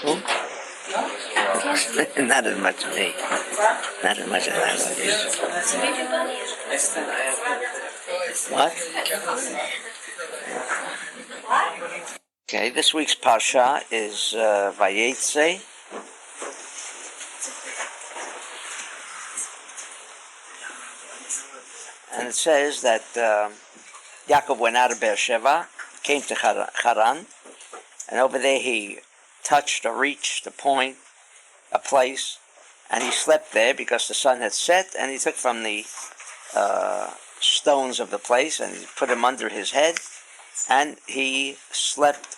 Who? Not as much as me. Not as much as I love you. What? Okay, this week's Parsha is Vayetze. And it says that Yaakov went out of Beersheba, came to Haran, and over there he touched or reached a place, and he slept there because the sun had set, and he took from the stones of the place, and he put them under his head, and he slept,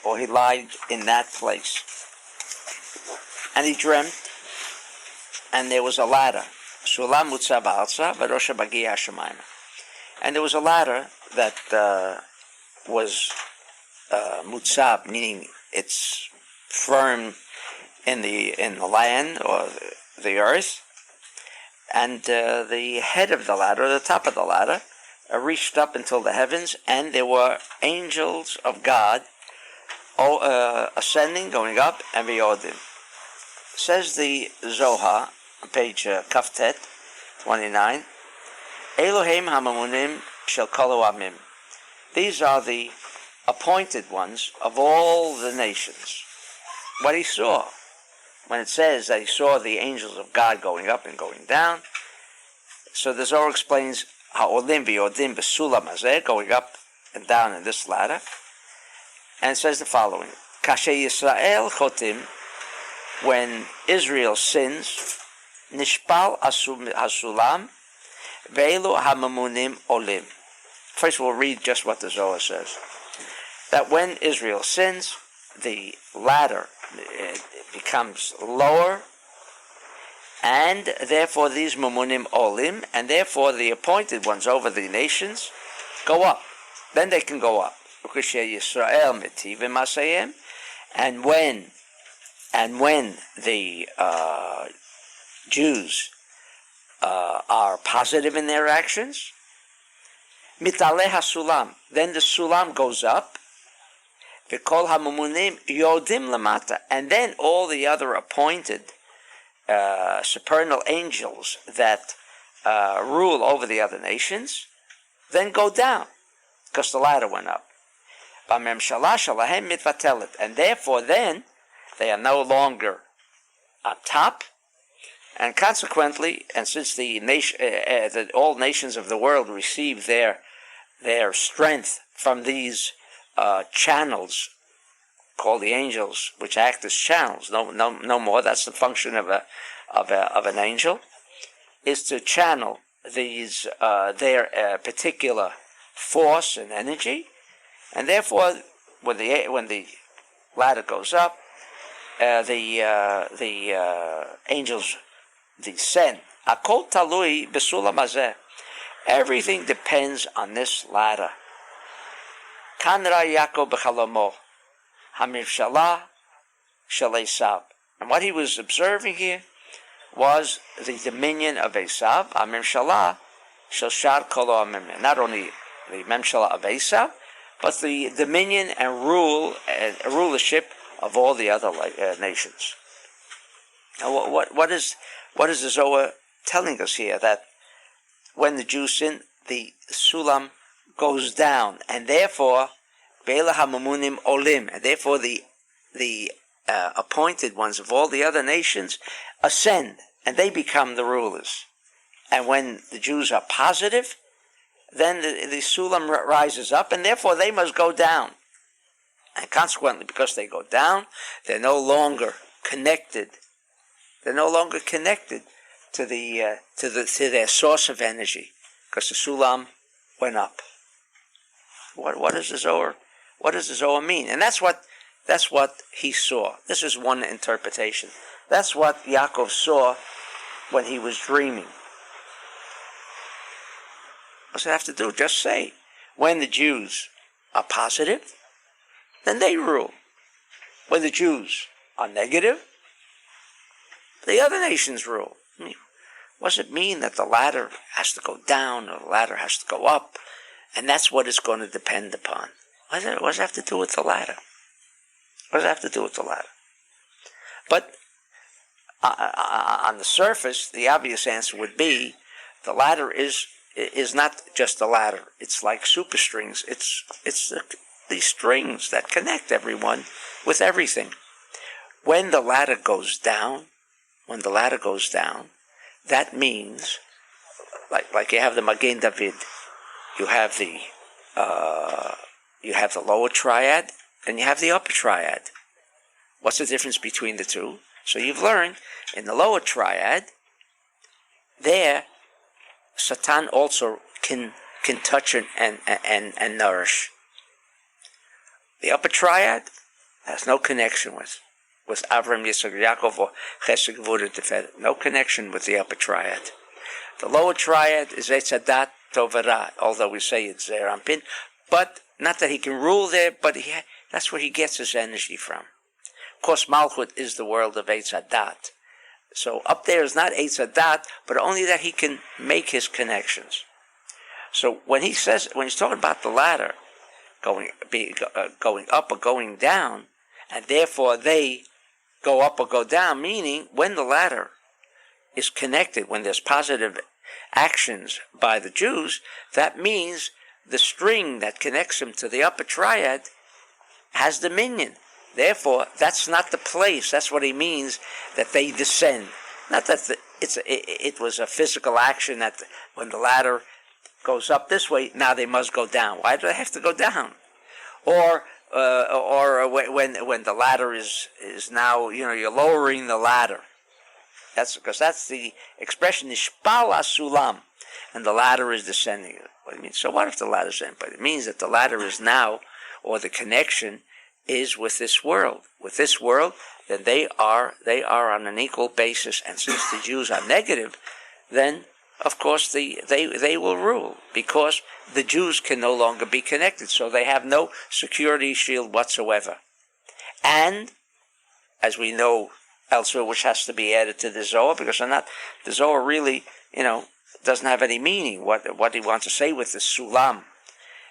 or he lied in that place. And he dreamt, and there was a ladder. Sulam mutza ba'alza v'rosha bagia shamayma. And there was a ladder that was mutzab, meaning it's firm in the land or the earth, and the head of the ladder, the top of the ladder, reached up until the heavens, and there were angels of God ascending, going up, and v'yodim. Says the Zohar, page Kaftet 29, Elohim hamamunim shel kol ha'amim. These are the appointed ones of all the nations. What he saw, when it says that he saw the angels of God going up and going down, so the Zohar explains ha'olim v'yodim b'sulam hazeh, going up and down in this ladder, and it says the following: Kasher Yisrael chotim, when Israel sins, nishpal hasulam ve'elu hamamunim olim. First we'll read just what the Zohar says. That when Israel sins, the ladder becomes lower, and therefore these mamunim olim, and therefore the appointed ones over the nations go up. Then they can go up. And when the Jews are positive in their actions, mitaleh hasulam, then the sulam goes up, v'kol hamumunim yodim lamata, and then all the other appointed supernal angels that rule over the other nations then go down, because the ladder went up. And therefore then they are no longer on top, and consequently, and since the all nations of the world receive their strength from these channels called the angels, which act as channels, no more. That's the function of an angel, is to channel these their particular force and energy, and therefore when the ladder goes up, the angels descend. Akol talui b'sulam hazeh. Everything depends on this ladder. Kanra Yaakov b'chalomo hamivshalah shel Esav. And what he was observing here was the dominion of Esav, hamivshalah shel shar kol ha'amim. Not only the memshalah of Esav, but the dominion and rulership of all the other nations. Now, what is the Zohar telling us here? That when the Jews sin, the sulam goes down, and therefore Be'ela hamamunim olim, and therefore the appointed ones of all the other nations ascend, and they become the rulers. And when the Jews are positive, then the sulam rises up, and therefore they must go down. And consequently, because they go down, they're no longer connected. They're no longer connected to their source of energy, because the sulam went up. What does the Zohar mean? And that's what he saw. This is one interpretation. That's what Yaakov saw when he was dreaming. What's it have to do? Just say, when the Jews are positive, then they rule. When the Jews are negative, the other nations rule. I mean, what does it mean that the ladder has to go down or the ladder has to go up? And that's what it's going to depend upon. What does it have to do with the ladder? What does it have to do with the ladder? But on the surface, the obvious answer would be the ladder is not just a ladder. It's like superstrings. It's these strings that connect everyone with everything. When the ladder goes down, that means like you have the Magen David, you have the lower triad and you have the upper triad. What's the difference between the two? So you've learned in the lower triad, there, Satan also can touch and nourish. The upper triad has no connection with Avram, Yitzchak, Yaakov, or Chesed, Gvur, and Tiferet. No connection with the upper triad. The lower triad is Eitz Hadat, Tov Ra, although we say it's Zeir Anpin, but not that he can rule there, but that's where he gets his energy from. Of course, Malchut is the world of Eitz Hadat. So up there is not Eitz Hadat, but only that he can make his connections. So when he's talking about the ladder going up or going down, and therefore they go up or go down, meaning when the ladder is connected, when there's positive actions by the Jews, that means the string that connects them to the upper triad has dominion. Therefore, that's not the place. That's what he means, that they descend. Not that it was a physical action that when the ladder goes up this way, now they must go down. Why do they have to go down? Or when the ladder is now, you're lowering the ladder. That's the expression, Nishpal Asulam, and the ladder is descending. What do you mean? So what if the ladder is descending? But it means that the ladder is now, or the connection is with this world. With this world, then they are on an equal basis. And since the Jews are negative, then of course they will rule, because the Jews can no longer be connected, so they have no security shield whatsoever. And as we know elsewhere, which has to be added to the Zohar, because the Zohar really, doesn't have any meaning. What he wants to say with the sulam.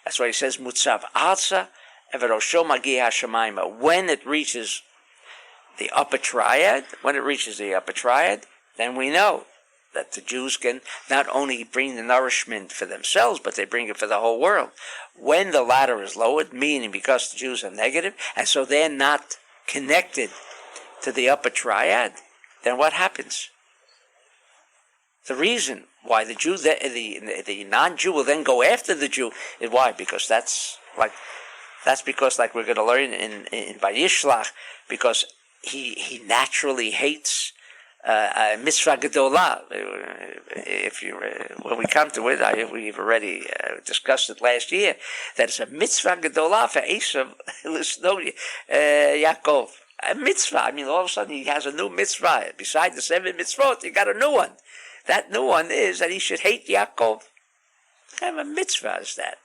That's why he says mutzav alza everosho magi hashamayma. When it reaches the upper triad, then we know that the Jews can not only bring the nourishment for themselves, but they bring it for the whole world. When the ladder is lowered, meaning because the Jews are negative, and so they're not connected to the upper triad, then what happens? The reason why the Jew, the non-Jew will then go after the Jew is why? Because that's because we're going to learn in Vayishlach, because he naturally hates mitzvah gedolah. When we come to it, we've already discussed it last year, that it's a mitzvah gedolah for Esav Yaakov. A mitzvah. I mean, all of a sudden he has a new mitzvah. Besides the 7 mitzvot, he got a new one. That new one is that he should hate Yaakov. What kind of a mitzvah is that?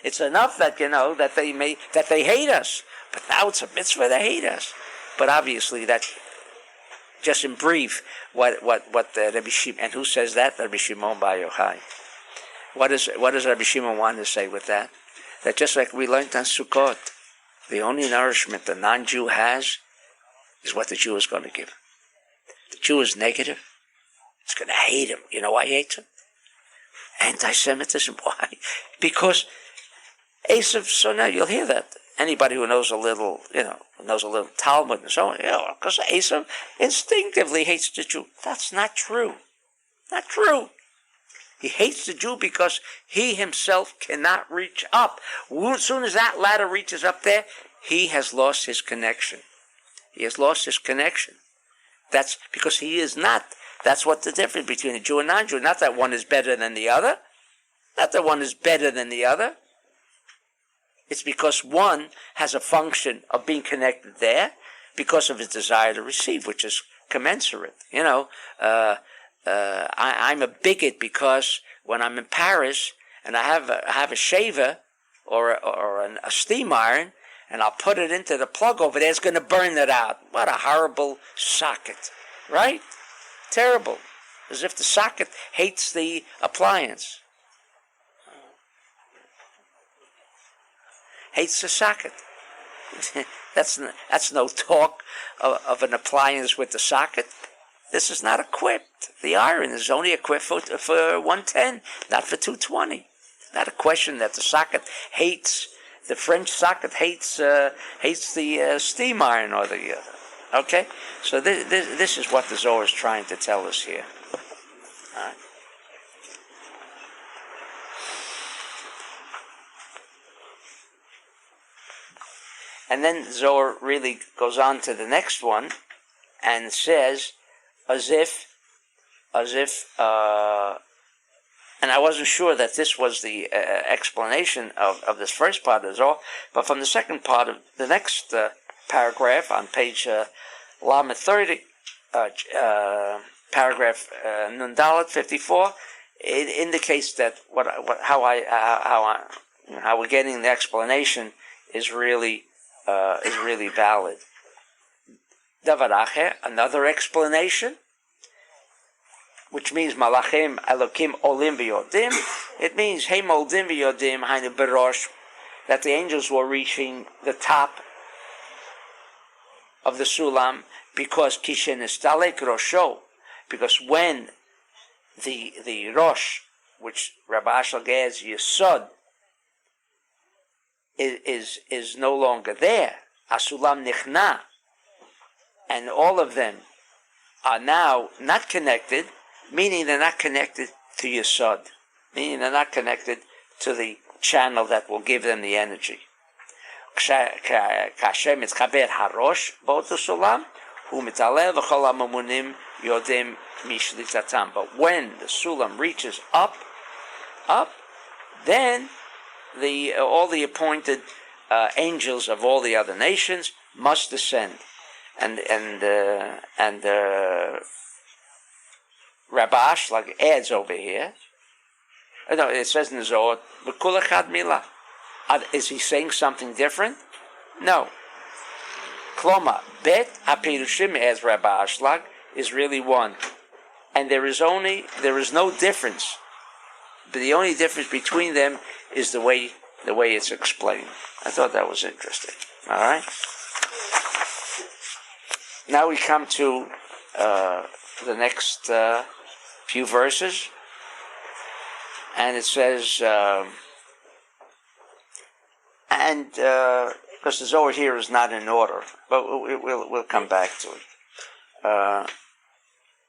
It's enough that that they hate us, but now it's a mitzvah to hate us. But obviously, that just in brief, what the Rabbi Shimon, and who says that? Rabbi Shimon Bar Yochai. What does Rabbi Shimon want to say with that? That just like we learned on Sukkot, the only nourishment the non-Jew has is what the Jew is going to give. The Jew is negative. It's going to hate him. You know why he hates him? Anti-Semitism. Why? Because Esav, so now you'll hear that. Anybody who knows a little, Talmud and so on, because Esav instinctively hates the Jew. That's not true. Not true. He hates the Jew because he himself cannot reach up. As soon as that ladder reaches up there, he has lost his connection. That's because he is not. That's what the difference between a Jew and non-Jew. Not that one is better than the other. It's because one has a function of being connected there because of his desire to receive, which is commensurate. I'm a bigot because when I'm in Paris and I have a shaver or a steam iron, and I'll put it into the plug over there, it's going to burn it out. What a horrible socket, right? Terrible. As if the socket hates the appliance. Hates the socket. That's no talk of an appliance with the socket. This is not equipped. The iron is only equipped for 110, not for 220. Not a question that the socket hates. The French socket hates the steam iron or the. Okay, so this is what the Zohar is trying to tell us here. All right. And then Zohar really goes on to the next one and says, as if, and I wasn't sure that this was the explanation of this first part of Zohar, but from the second part of the next paragraph on page Lamed 30, paragraph Nundalet 54, it indicates that how we're getting the explanation is really valid. Davar acher, another explanation, which means Malachim Elokim Olim V'Yodim. It means Heim Olim V'Yodim Hainu Berosh, that the angels were reaching the top of the Sulam because Kishen Istalek Rosho, because when the Rosh, which Rabbi Ashlag adds Yesod, is no longer there, Asulam Nichna, and all of them are now not connected, meaning they're not connected to Yesod, meaning they're not connected to the channel that will give them the energy. Kasher mitchaber harosh bo'oto sulam, hu mitalel v'chol hamamunim yodim mishlitatam. But when the sulam reaches up, then all the appointed angels of all the other nations must descend. And Rabbi Ashlag adds over here. No, it says in the Zohar, "B'kul echad milah." Is he saying something different? No. Kloma bet hapirushim, as Rabbi Ashlag, is really one, and there is no difference. But the only difference between them is the way it's explained. I thought that was interesting. All right. Now we come to the next few verses, and it says, because the Zohar here is not in order, but we'll come back to it.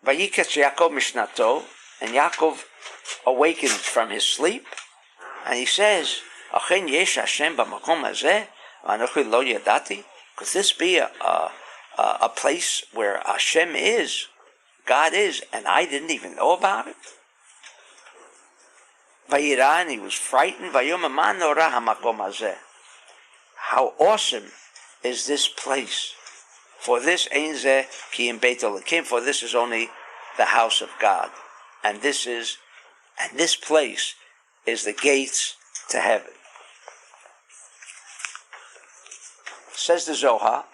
Vayiketz Yaakov Mishnato, and Yaakov awakened from his sleep, and he says, Achen yesh Hashem b'makom hazeh, v'anochi lo yadati. Could this be a place where Hashem is, God is, and I didn't even know about it? Vayira, and he was frightened. Vayom man norah hamakom hazeh. How awesome is this place? For this ein zeh ki im beit Elokim, for this is only the house of God, and this place is the gates to heaven. Says the Zohar,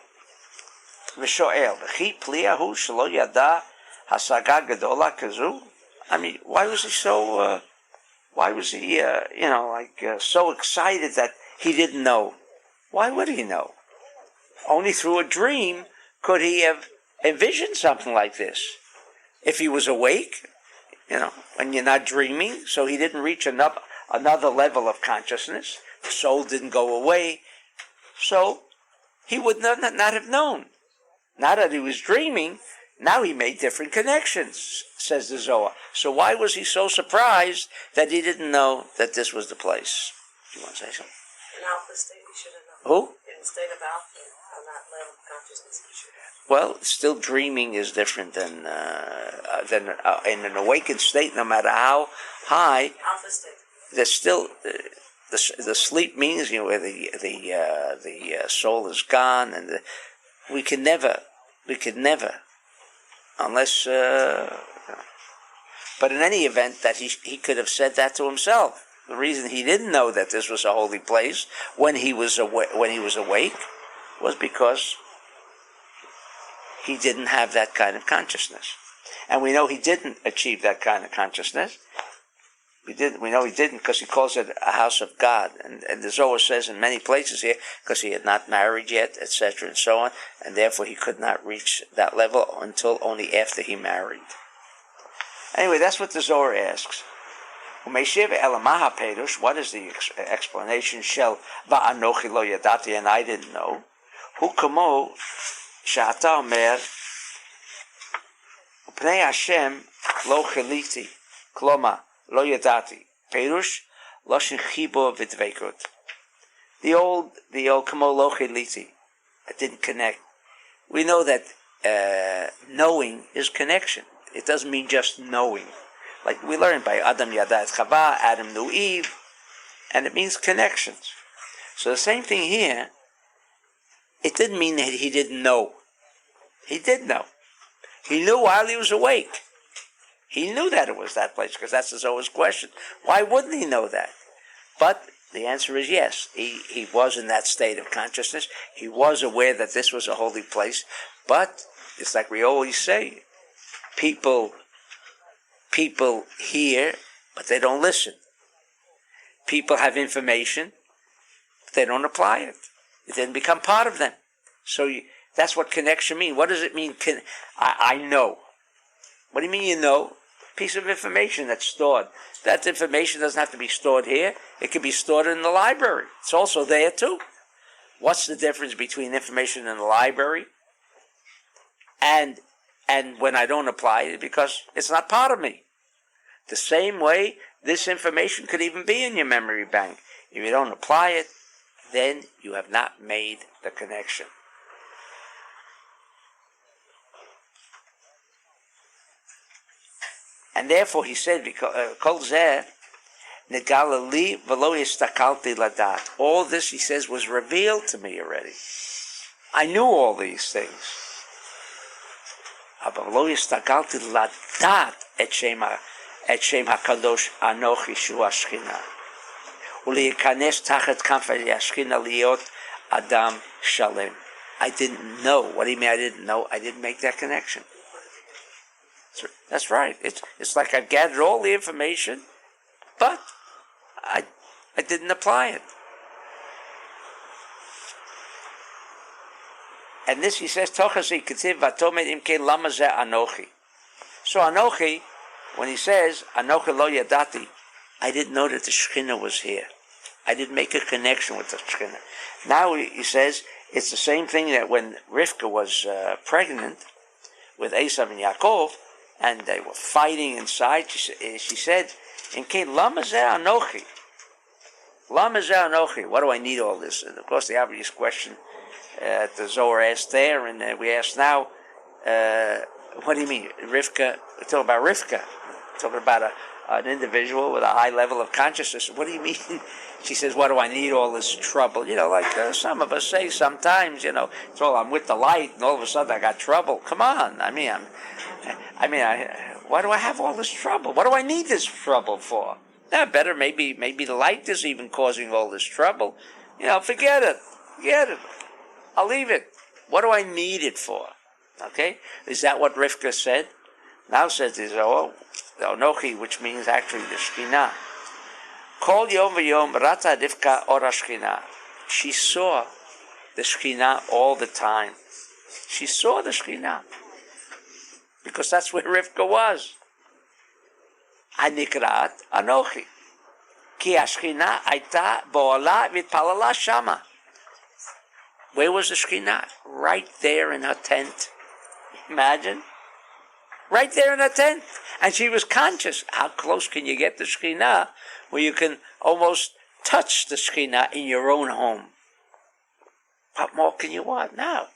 V'shoel v'chi pliahu shelo yada hasaga gedola kazu. I mean, why was he so? So excited that he didn't know? Why would he know? Only through a dream could he have envisioned something like this. If he was awake, when you're not dreaming, so he didn't reach another level of consciousness. The soul didn't go away, so he would not have known. Now that he was dreaming, now he made different connections, says the Zohar. So why was he so surprised that he didn't know that this was the place? Do you want to say something? In alpha state, he should have known. Who? In the state of alpha, on that level of consciousness, he should have. Well, still dreaming is different than in an awakened state, no matter how high. Alpha state. There's still the sleep means where the soul is gone, and we could never, unless. But in any event, that he could have said that to himself. The reason he didn't know that this was a holy place when he was awake was because he didn't have that kind of consciousness. And we know he didn't achieve that kind of consciousness We know he didn't because he calls it a house of God. And the Zohar says in many places here, because he had not married yet, etc. and so on, and therefore he could not reach that level until only after he married. Anyway, that's what the Zohar asks. What is the explanation? Shel va'anochi lo yadati, and I didn't know. Hu kamo she'ata omer Pnei Hashem lo cheliti, kloma lo yadati. Perush loshin chibo v'dveikut. The old kamo lo cheliti. I didn't connect. We know that knowing is connection. It doesn't mean just knowing. Like we learned by Adam Yada et Chava, Adam knew Eve, and it means connections. So the same thing here. It didn't mean that he didn't know. He did know. He knew while he was awake. He knew that it was that place, because that's his always question. Why wouldn't he know that? But the answer is yes. He was in that state of consciousness. He was aware that this was a holy place. But it's like we always say, people hear, but they don't listen. People have information, but they don't apply it. It didn't become part of them. So that's what connection means. What does it mean? I know. What do you mean you know? Piece of information that's stored. That information doesn't have to be stored here. It can be stored in the library. It's also there too. What's the difference between information in the library and when I don't apply it? Because it's not part of me. The same way, this information could even be in your memory bank. If you don't apply it, then you have not made the connection. And therefore he said, Kol zeh negala li v'lo yistakalti ladat. All this, he says, was revealed to me already. I knew all these things. Aber v'lo yistakalti ladat et shem hakadosh anochi shu hashchina. U'liyikanes tachet kanfei hashchina liot adam shalem. I didn't know. What do you mean I didn't know? I didn't make that connection. That's right. It's like I've gathered all the information, but I didn't apply it. And this, he says, Tochasi ketiv vatomed imke lama zeh anochi. So anochi, when he says anochi lo yadati, I didn't know that the Shekhinah was here. I didn't make a connection with the Shekhinah. Now he says it's the same thing that when Rivka was pregnant with Esav and Yaakov, and they were fighting inside, she said, "Imke lama zeh anochi." Lama zeh anochi. What do I need all this? And of course, the obvious question the Zohar asked there, and we ask now, what do you mean, Rivka? We're talking about Rivka. We're talking about an individual with a high level of consciousness. What do you mean? She says, what do I need all this trouble? Like some of us say sometimes, it's all, I'm with the light, and all of a sudden I got trouble. Come on. Why do I have all this trouble? What do I need this trouble for? Better, maybe the light is even causing all this trouble. Forget it. I'll leave it. What do I need it for? Okay? Is that what Rivka said? Now says the Zohar, the Onochi, which means actually the Shekhinah. Kol yom v'yom rata Rivka ora Shekhinah. She saw the Shekhinah all the time. She saw the Shekhinah. Because that's where Rivka was. Hanikrat Anochi. Ki Ashkina Aita Bo'ala Vitpalala Shama. Where was the Shekhinah? Right there in her tent. Imagine. Right there in her tent. And she was conscious. How close can you get to Shekhinah where you can almost touch the Shekhinah in your own home? What more can you want now?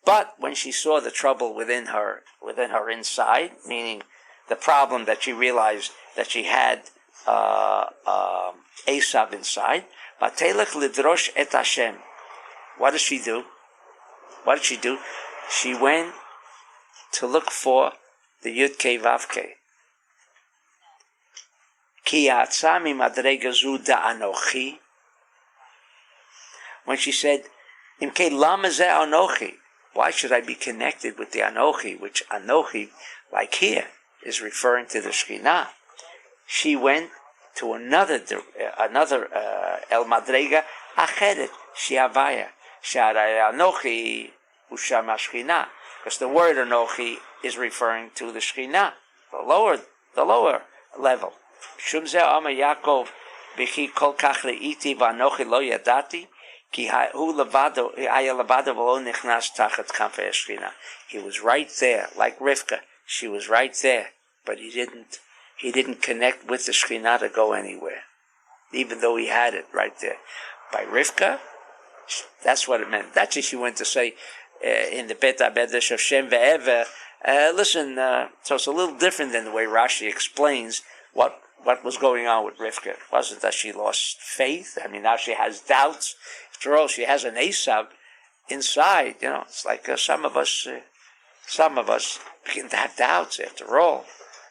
But when she saw the trouble within her inside, meaning the problem that she realized that she had Esav inside, lidrosh et Hashem. What did she do? She went to look for the Yud Kei Vav Kei. Ki yatsa mimadrega zu da'anochi. When she said, Imke lama zeh anochi, Why should I be connected with the Anochi, which Anochi, like here, is referring to the Shekhinah? She went to another El Madrega Acheret, Shiavaya, Sharai Anochi, Usham Shekhinah. Because the word Anochi is referring to the Shekhinah, the lower level. Shum Zeh Amar Yaakov, B'chi kol kach re'iti v'anochi lo yadati, ki hu levado, haya levado v'lo nichnas tachat kanfei Shekhinah. He was right there, like Rivka. She was right there, but he didn't connect with the Shekhinah to go anywhere, even though he had it right there. By Rivka, that's what it meant. That's what she went to say in the Bet HaBedesh of Shem Ve'ever. Listen, so it's a little different than the way Rashi explains what was going on with Rivka. It wasn't that she lost faith. I mean, now she has doubts. After all, she has an Esav inside. It's like some of us begin to have doubts. After all,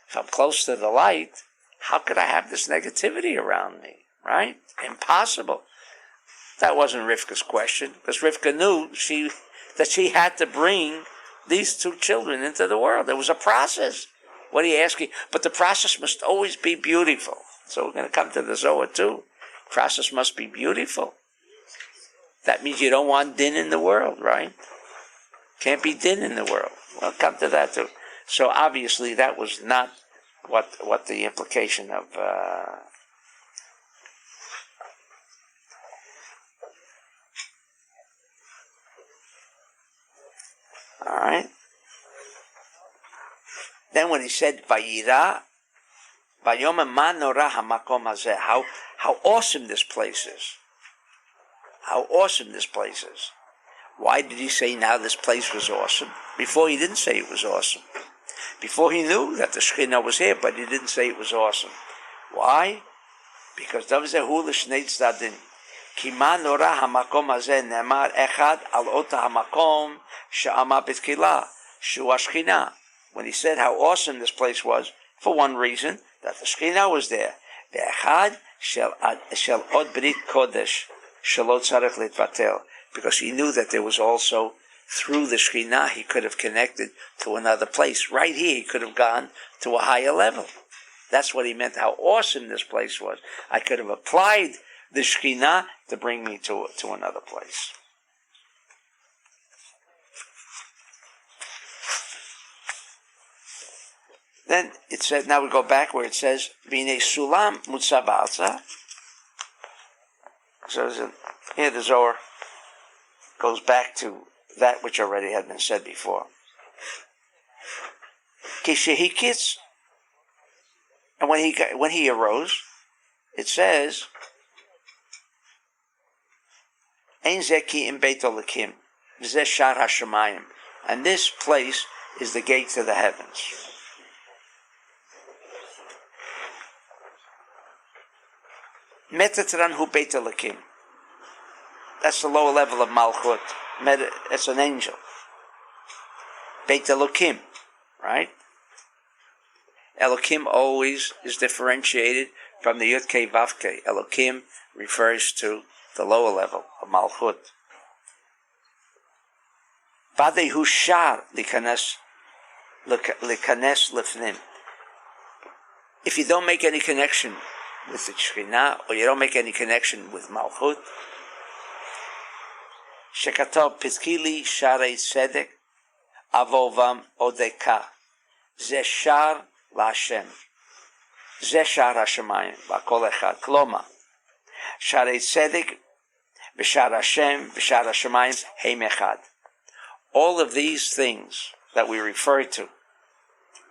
if I'm close to the light, how could I have this negativity around me? Right? Impossible. That wasn't Rivka's question, because Rivka knew that she had to bring these two children into the world. There was a process. What are you asking? But the process must always be beautiful. So we're going to come to the Zohar too. Process must be beautiful. That means you don't want din in the world, right? Can't be din in the world. We'll come to that too. So obviously that was not what the implication of all right. Then when he said Vayira, Vayoma ma norah hamakom hazeh, how awesome this place is. How awesome this place is. Why did he say now this place was awesome? Before he didn't say it was awesome. Before he knew that the Shekhinah was here, but he didn't say it was awesome. Why? Because Davzehu l'shnei tzaddim. Ki ma norah hamakom hazeh nemar echad al ota hamakom she'ama b'tkilah shu Shekhinah. When he said how awesome this place was, for one reason, that the Shekhinah was there. Ve'echad shel od brit kodesh shelo tzarech litvatel. Because he knew that there was also, through the Shekhinah, he could have connected to another place. Right here, he could have gone to a higher level. That's what he meant, how awesome this place was. I could have applied the Shekhinah to bring me to another place. Then it says, now we go back where it says, V'nei sulam mutzav alza. So here the Zohar goes back to that which already had been said before. Kishehikitz, and when he arose, it says, Ein zeki im beit olakim, v'zeh shar hashemayim, and this place is the gate to the heavens. Metatran hu beit olakim. That's the lower level of Malchut. It's an angel. Beit Elokim, right? Elokim always is differentiated from the Yud Kei Vav Kei. Elokim refers to the lower level of Malchut. Badei hu shar likanes lifnim. If you don't make any connection with the Shekhinah, or you don't make any connection with Malchut, Shekatov Piskili Sharei Tzedek Avovam Odeka Zeshar LaHashem Zeshar HaShemayim V'Kol Echad Kloma Sharei Tzedek V'Shar Hashem V'Shar HaShemayim Heim Echad. All of these things that we refer to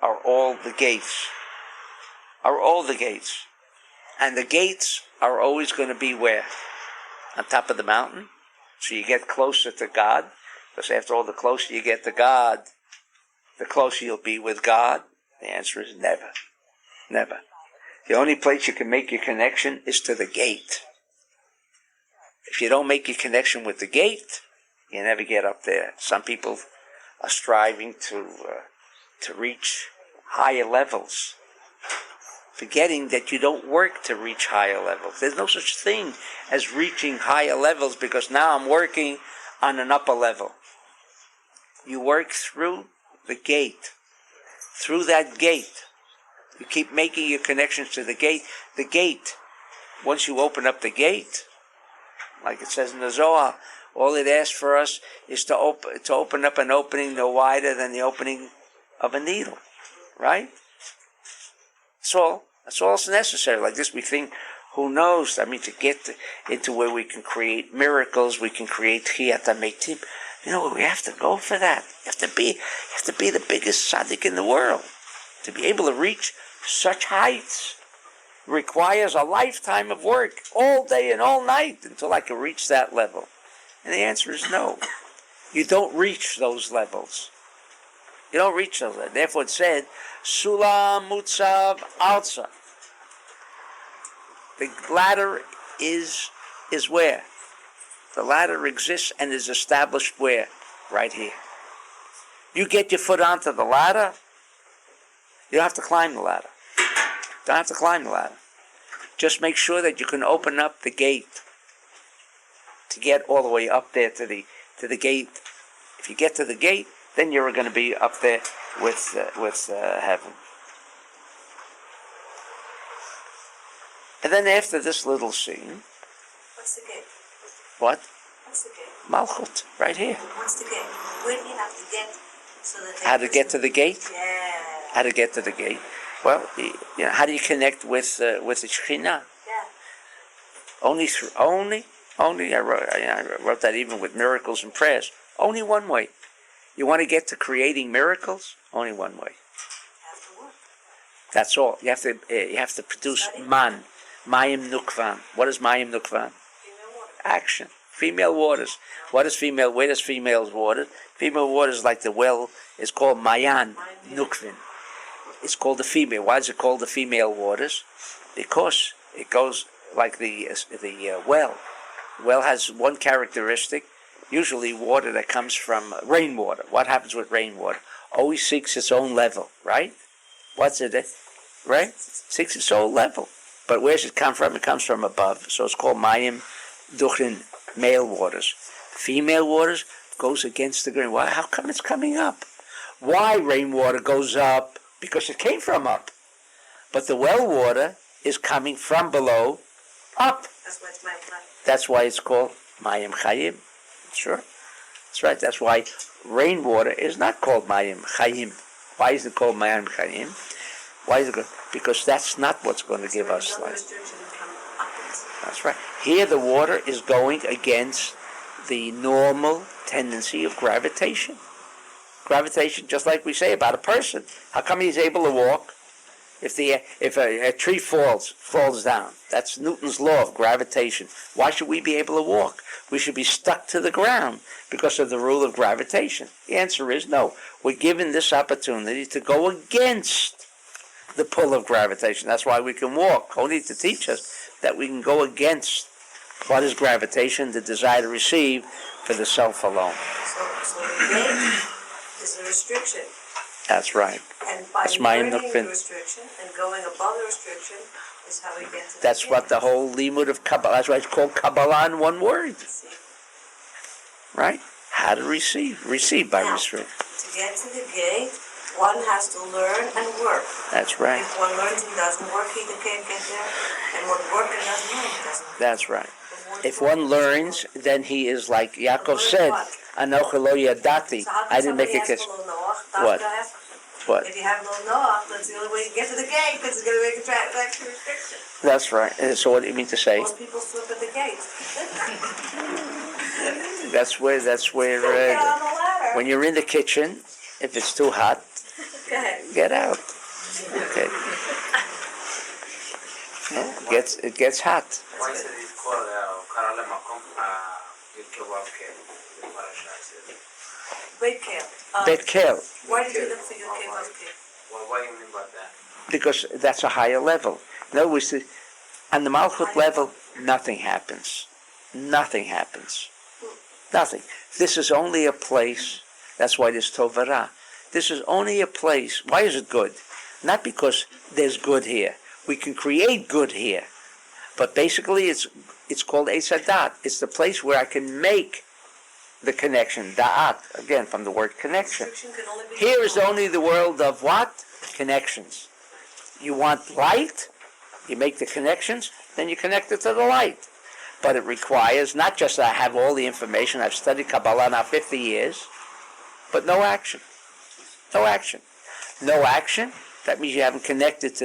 are all the gates. And the gates are always going to be where? On top of the mountain? So you get closer to God, because after all, the closer you get to God, the closer you'll be with God. The answer is never. Never. The only place you can make your connection is to the gate. If you don't make your connection with the gate, you never get up there. Some people are striving to reach higher levels, forgetting that you don't work to reach higher levels. There's no such thing as reaching higher levels, because now I'm working on an upper level. You work through the gate. Through that gate. You keep making your connections to the gate. The gate, once you open up the gate, like it says in the Zohar, all it asks for us is to open up an opening no wider than the opening of a needle. Right? That's all. That's all that's necessary. Like this, we think, who knows? I mean, to get into where we can create miracles, we can create chiyat hametim. You know, we have to go for that. You have to be the biggest tzaddik in the world. To be able to reach such heights requires a lifetime of work, all day and all night, until I can reach that level. And the answer is no. You don't reach those levels. You don't reach those levels. Therefore it said, Sulam Mutzav Alza. The ladder is where? The ladder exists and is established where? Right here. You get your foot onto the ladder, you don't have to climb the ladder. Don't have to climb the ladder. Just make sure that you can open up the gate to get all the way up there to the gate. If you get to the gate, then you're going to be up there with heaven. And then after this little scene, What's the gate? what? What's the gate? Malchut, right here. What's the gate? Where do you have to get so that they How to get to the gate? Yeah. How to get to the gate? Well, how do you connect with the Shekhinah? Yeah. Only. I wrote that even with miracles and prayers. Only one way. You want to get to creating miracles? Only one way. Have to work. That's all. You have to produce man, mayim nukvan. What is mayim nukvan? Female water. Action. Female waters. What is female? Where does females water? Female waters, like the well, is called mayan nukvin. It's called the female. Why is it called the female waters? Because it goes like the well. Well has one characteristic. Usually water that comes from rainwater. What happens with rainwater? Always seeks its own level, right? What's it? Right? Seeks its own level. But where does it come from? It comes from above. So it's called mayim duchrin, male waters. Female waters goes against the grain. Why? How come it's coming up? Why rainwater goes up? Because it came from up. But the well water is coming from below up. That's why it's my life. That's why it's called mayim chayim. Sure. That's right. That's why rainwater is not called mayim chayim. Why is it called mayim chayim? Why is it called? Because that's not what's going to give us life. That's right. Here the water is going against the normal tendency of gravitation. Gravitation, just like we say about a person. How come he's able to walk? If a tree falls down, that's Newton's law of gravitation. Why should we be able to walk? We should be stuck to the ground because of the rule of gravitation. The answer is no. We're given this opportunity to go against the pull of gravitation. That's why we can walk. Only to teach us that we can go against what is gravitation, the desire to receive for the self alone. So the gate is a restriction. That's right. And by That's my learning the nukvin. Restriction and going above the restriction is how we get to That's the what gate. the whole limud of Kabbalah, that's why it's called Kabbalah in one word. See? Right? How to receive. Receive by Now, restrict. to get to the gate, one has to learn and work. That's right. If one learns and doesn't work, he can't get there. And one works and doesn't learn, he doesn't. That's right. But If one learns, then he is like Yaakov said, Anochi lo yadati. So how I can didn't make somebody a ask kiss. for little Noach? What? What? If you have little Noach, that's the only way you get to the gate, because it's going to make a transaction restriction. That's right. So what do you mean to say? Most people slip at the gate. That's where Get on the ladder. when you're in the kitchen, if it's too hot, Go ahead. get out. Okay. Yeah, it gets hot. Why is it called Karale Makom Yirkewav Kel? Wait, Kale. Bet kel, Why did you look for your cave of cave? What do you mean by that? because that's a higher level. In other words, on the Malchut level, nothing happens. Nothing happens. Nothing. This is only a place. That's why there's Tovara. This is only a place. Why is it good? Not because there's good here. We can create good here. But basically it's called Eitz Hadat. It's the place where I can make the connection. Da'at, again, from the word connection. Restriction can only be Here is only the world of what? Connections. You want light, you make the connections, then you connect it to the light. But it requires not just I have all the information, I've studied Kabbalah now 50 years, but no action. No action. No action, that means you haven't connected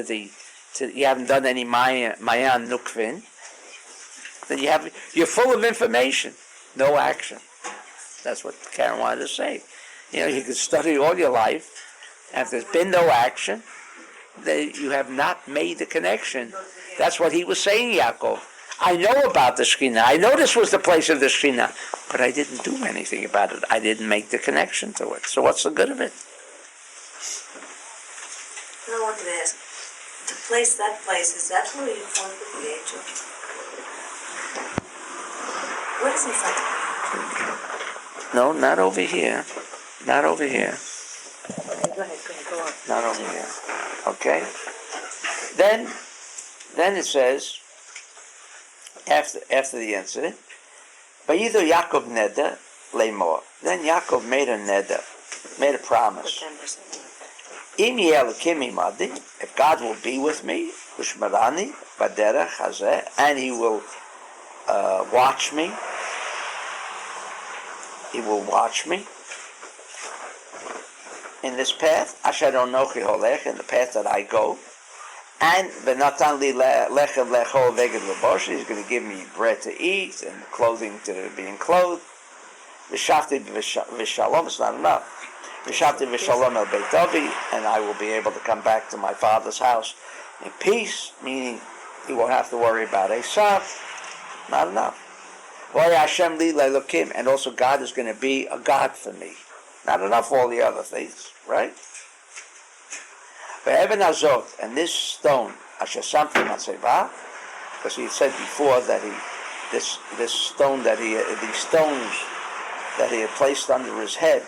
you haven't done any Mayan Nukvin. Then you're full of information, no action. That's what Karen wanted to say. You can study all your life, and if there's been no action, then you have not made the connection. That's what he was saying, Yaakov. I know about the Shekhinah. I know this was the place of the Shekhinah, but I didn't do anything about it. I didn't make the connection to it. So what's the good of it? I wanted to ask, that place, is that where you formed with the angel? What is inside? No, not over here. Not over here. Okay, go ahead, go on. Not over here. Okay? Then it says, after the incident, Vayidu Yaakov neder leimor. Then Yaakov made a neder, made a promise. Im Elokim imadi, if God will be with me, Ushmarani baderech hazeh, and He will watch me. He will watch me in this path. Asher onochi holech, in the path that I go. And v'natan li lechem lechol veged l'bosh. He's going to give me bread to eat and clothing to be clothed. V'shavti v'shalom. It's not enough. V'shavti v'shalom el beit avi, and I will be able to come back to my father's house in peace. Meaning, he won't have to worry about Esav. Not enough. V'ay Hashem li le'lokim, and also God is going to be a God for me. Not enough. All the other things, right? Ve'even azot, and this stone, asher samti matzeva, because he said before that these stones that he had placed under his head,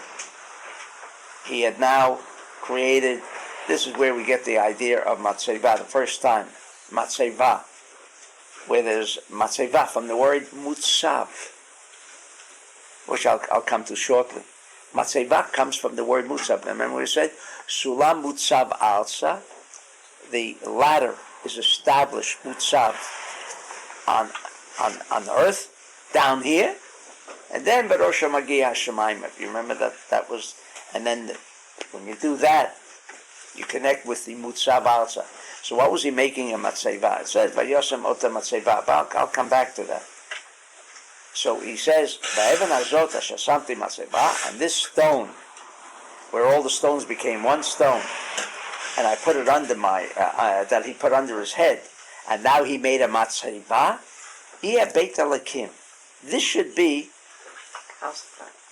he had now created. This is where we get the idea of matzeva, the first time, matzeva, where there's matzeva from the word mutzav, which I'll come to shortly. Matzeva comes from the word mutzav. Remember we said, Sulam mutzav alsa, the ladder is established, mutzav, on earth, down here, and then Barosha Magi Hashemayim. If you remember that was, and then when you do that, you connect with the mutzav alsa. So what was he making a matzeva? It says, Vayosem ota matzeva, but I'll come back to that. So he says, "Va'evan azot asher samti matzeva," and this stone, where all the stones became one stone, and I put it under that he put under his head, and now he made a matzeva. He a beit alakim. This should be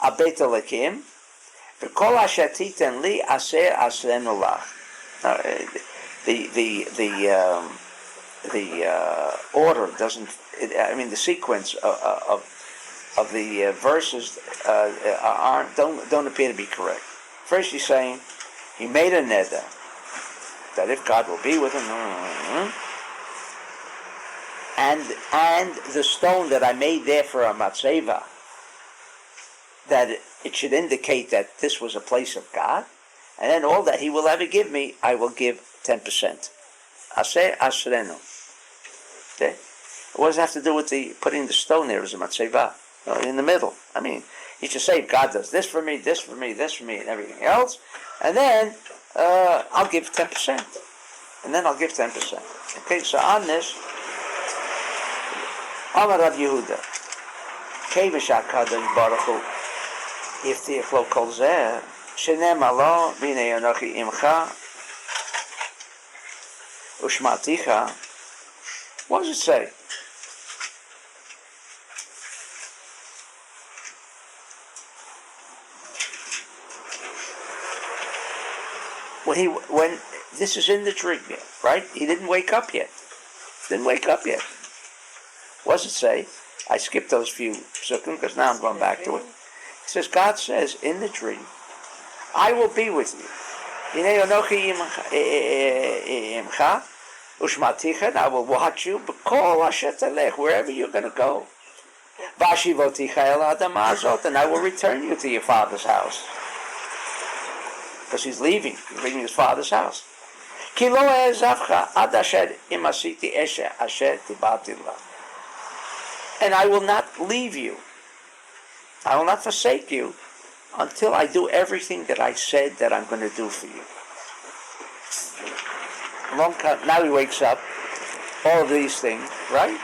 a beit alakim. V'kol asher titen li aser asrenu lach. The order doesn't. The sequence of the verses don't appear to be correct. First, he's saying he made a neder that if God will be with him, and the stone that I made there for a matzeva, that it should indicate that this was a place of God, and then all that He will ever give me, I will give 10%. Aseh asrenu. Okay? What does it have to do with the putting the stone there as a matzeva in the middle? You should say, God does this for me, this for me, this for me, and everything else, and then I'll give 10%. And then I'll give 10%. Okay, so on this, Amar Rav Yehuda, Kevish HaKadosh Baruch Hu, Yiftiach Lo Kol Zeh, Shenem Alo, B'nei Anochi Imcha, Ushmaticha. What does it say? When this is in the dream yet, right? He didn't wake up yet. What does it say? I skipped those few psukim because now I'm going back to it. It says, God says in the dream, I will be with you. Hinei anochi imcha, ushmaticha, I will watch you, b'kol asher telech, wherever you're going to go. Vashivoticha el ha'adama hazot, and I will return you to your father's house. Because he's leaving his father's house. Ki lo e'ezavcha ad asher im asiti asher dibarti la. And I will not leave you. I will not forsake you until I do everything that I said that I'm going to do for you. Now he wakes up, all of these things, right?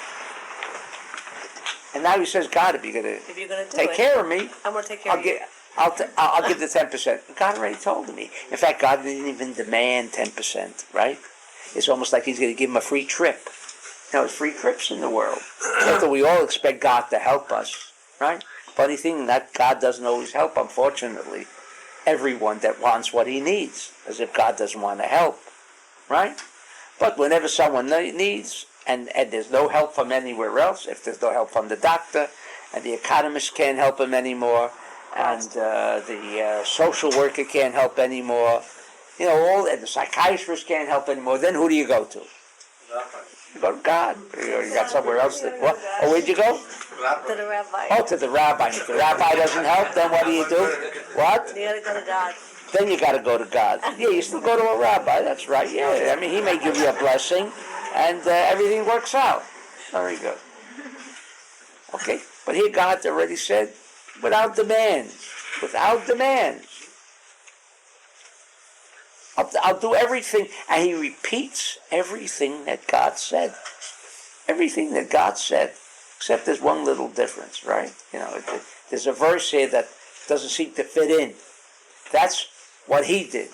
And now he says, God, if you're going to take care of me, I'm going to take care of you. I'll give the 10%. God already told me. In fact, God didn't even demand 10%, right? It's almost like he's going to give him a free trip. There's free trips in the world. So we all expect God to help us, right? Funny thing, that God doesn't always help, unfortunately, everyone that wants what he needs, as if God doesn't want to help, right? But whenever someone needs, and there's no help from anywhere else, if there's no help from the doctor, and the economist can't help him anymore, and the social worker can't help anymore, and the psychiatrist can't help anymore, then who do you go to? You go to God. You got somewhere else. What? Oh, where'd you go? To the rabbi. Oh, to the rabbi. If the rabbi doesn't help, then what do you do? What? You got to go to God. Then you got to go to God. Yeah, you still go to a rabbi. That's right. Yeah, I mean, he may give you a blessing, and everything works out. Very good. Okay, but here God already said, without demands. Without demands. I'll do everything. And he repeats everything that God said. Everything that God said. Except there's one little difference, right? There's a verse here that doesn't seem to fit in. That's what he did.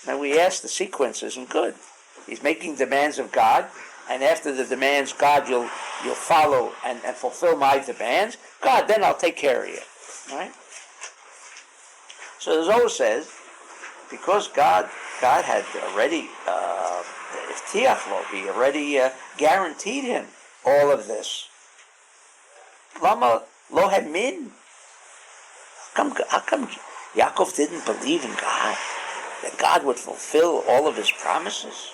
And we ask, the sequence isn't good. He's making demands of God, and after the demands, God, you'll follow and fulfill my demands. God, then I'll take care of you. Right? So the Zohar says, because God had already he already guaranteed him all of this. Lama lo min. How come Yaakov didn't believe in God? That God would fulfill all of his promises?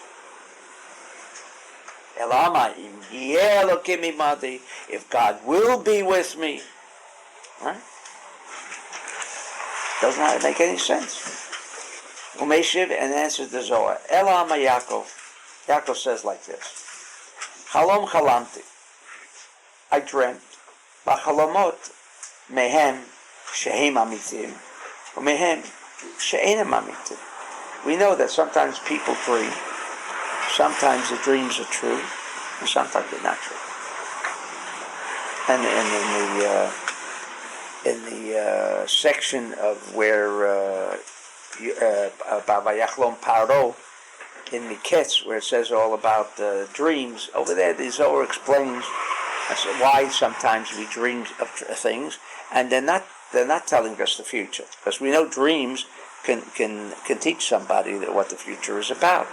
If God will be with me. Right? Doesn't make any sense. Umeshiv and answers the Zohar. Elama Yaakov. Yaakov says like this. Halom chalamti. I dreamt. Bachalomot mehem shehem amitim. Umehem she'enam amitim. We know that sometimes people dream. Sometimes the dreams are true, and sometimes they're not true. And in the section of where Vayachlon Paro in the Ketz, where it says all about dreams, over there the Zohar explains why sometimes we dream of things, and they're not telling us the future, because we know dreams can teach somebody what the future is about.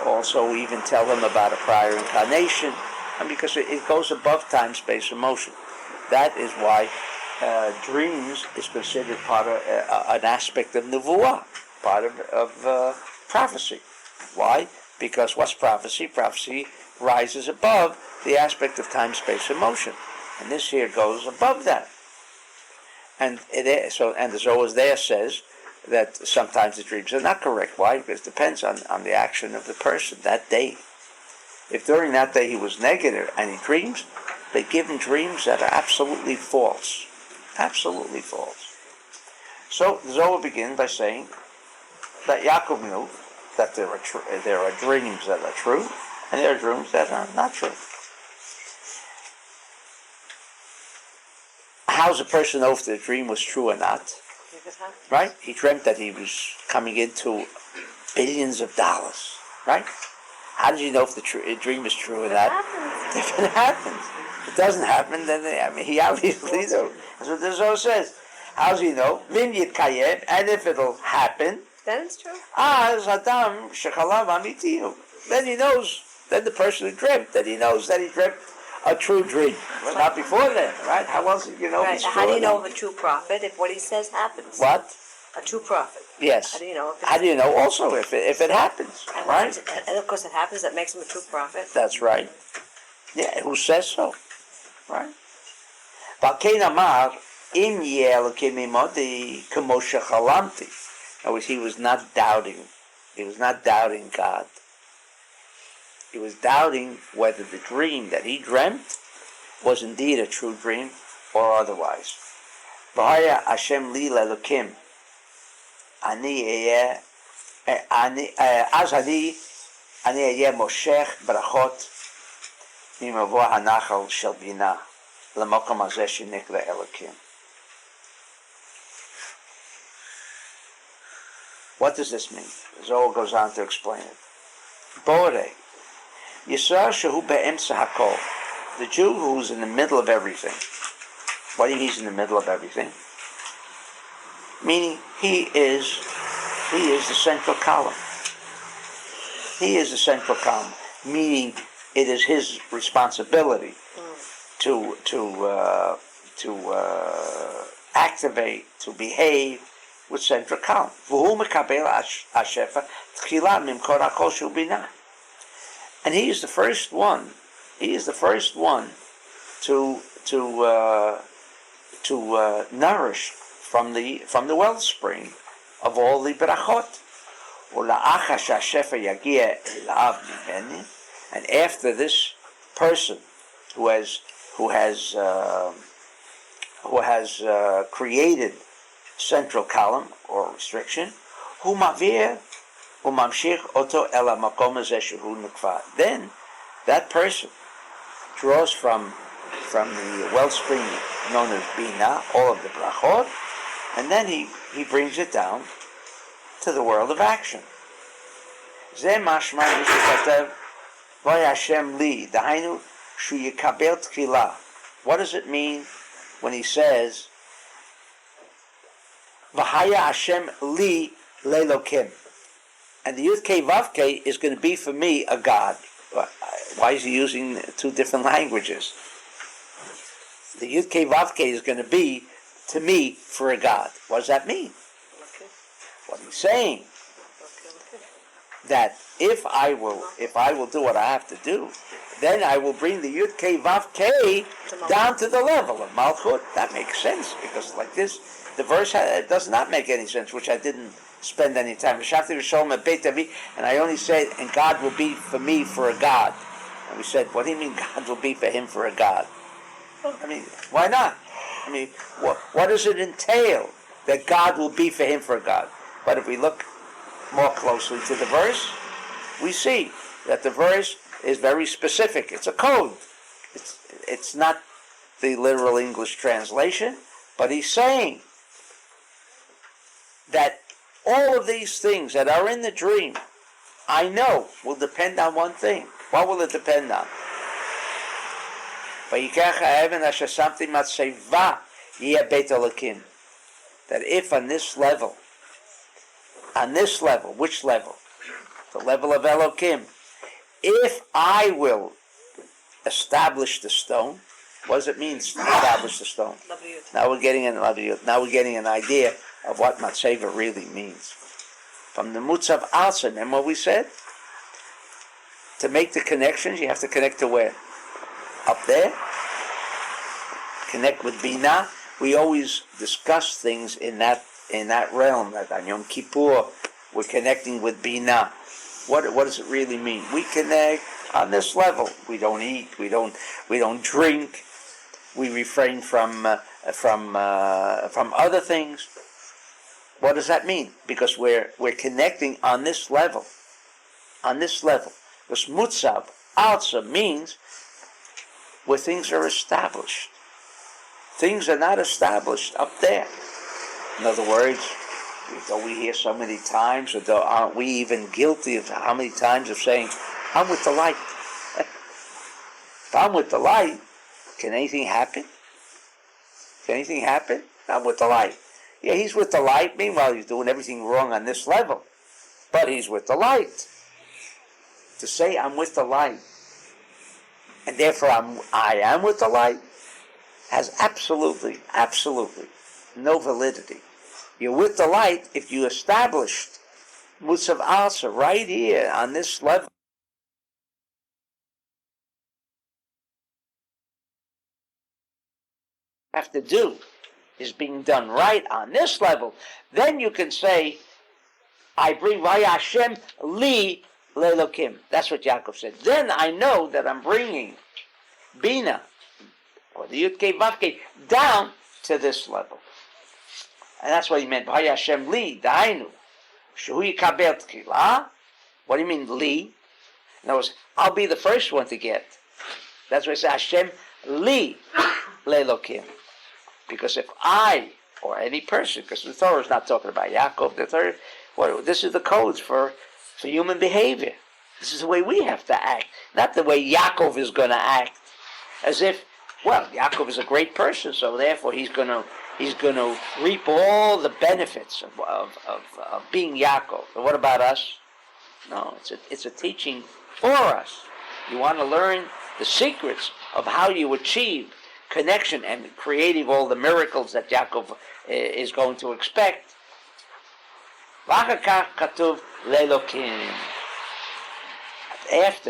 Also, we even tell them about a prior incarnation, and because it goes above time, space, and motion. That is why dreams is considered part of an aspect of nevuah, part of prophecy. Why? Because what's prophecy? Prophecy rises above the aspect of time, space, and motion, and this here goes above that. And the Zohar there says that sometimes the dreams are not correct. Why? Because it depends on the action of the person that day. If during that day he was negative and he dreams, they give him dreams that are absolutely false. Absolutely false. So the Zohar begins by saying that Yaakov knew that there are dreams that are true and there are dreams that are not true. How does a person know if the dream was true or not? Right? He dreamt that he was coming into billions of dollars. Right? How did you know if the dream is true or not? If it happens. If it doesn't happen, then he obviously knows. That's what the Zohar says. How does he know? Vim yitkayem, and if it'll happen, then it's true. Adam shechalav amitiyu. Then he knows. Then the person who dreamt, that he knows that he dreamt a true dream. But not before then, right? How else do you know if it's true? How do you know of a true prophet if what he says happens? What? A true prophet. Yes. How do you know? How do you know also if it happens, right? And of course it happens, that makes him a true prophet. That's right. Yeah, who says so? Right? Balkein Amar, Im Yeh Elokim Imodi, Kemoshe Chalamti. In other words, he was not doubting. He was not doubting God. He was doubting whether the dream that he dreamt was indeed a true dream or otherwise. V'haya Hashem li lelokim. Az ani eyeh moshech brachot mimavo hanachal shel bina lemokom hazeh shenikra elokim. What does this mean? Zohar goes on to explain it. Bore Yisrael shehu be'emtza hakol. The Jew who's in the middle of everything. What do you mean he's in the middle of everything? Meaning he is the central column. He is the central column. Meaning it is his responsibility to activate, to behave with central column. V'hu mekabel hashefa tchila mimkor hakol shu binah. And he is the first one. He is the first one to nourish from the wellspring of all the brachot. And after this person who has created central column or restriction, then that person draws from the wellspring known as Bina, all of the brachot, and then he brings it down to the world of action. What does it mean when he says V'haya Hashem li lelokim? And the Yud Kei Vav Kei is going to be for me a God. Why is he using two different languages? The Yud Kei Vav Kei is going to be to me for a God. What does that mean? Okay. What he's saying, that if I will do what I have to do, then I will bring the Yud Kei Vav Kei down to the level of Malchut. That makes sense, because like this, the verse does not make any sense, which I didn't spend any time. And I only said, and God will be for me for a God. And we said, what do you mean God will be for him for a God? I mean, why not? I mean, what does it entail that God will be for him for a God? But if we look more closely to the verse, we see that the verse is very specific. It's a code. It's not the literal English translation, but he's saying that all of these things that are in the dream, I know, will depend on one thing. What will it depend on? That if on this level, which level? The level of Elokim. If I will establish the stone, what does it mean, establish the stone? Now we're getting an idea of what Matseva really means. From the Mutzav Alsa, remember what we said? To make the connections, you have to connect to where? Up there. Connect with Bina. We always discuss things in that realm. Like on Yom Kippur, we're connecting with Bina. What does it really mean? We connect on this level. We don't eat. We don't drink. We refrain from other things. What does that mean? Because we're connecting on this level. On this level. Because Mutzav also means where things are established. Things are not established up there. In other words, though we hear so many times, or though aren't we even guilty of how many times of saying, I'm with the light. If I'm with the light, can anything happen? Can anything happen? I'm with the light. Yeah, he's with the light. Meanwhile, he's doing everything wrong on this level. But he's with the light. To say I'm with the light, and therefore I am with the light, has absolutely no validity. You're with the light if you established Mutzav Alsa right here on this level. have to do is being done right on this level, then you can say, I bring Vayashem li lelokim. That's what Yaakov said. Then I know that I'm bringing Bina, or the Yud-Kei Vav-Kei, down to this level. And that's what he meant. Vayashem li, dainu, shehu yikabel tchilah. What do you mean li? In other words, I'll be the first one to get. That's why I say Hashem li lelokim. Because if I, or any person, because the Torah is not talking about Yaakov, the Torah, well, this is the codes for human behavior. This is the way we have to act, not the way Yaakov is going to act, as if, well, Yaakov is a great person, so therefore he's going to reap all the benefits of being Yaakov. And what about us? No, it's a teaching for us. You want to learn the secrets of how you achieve connection and creating all the miracles that Yaakov is going to expect. After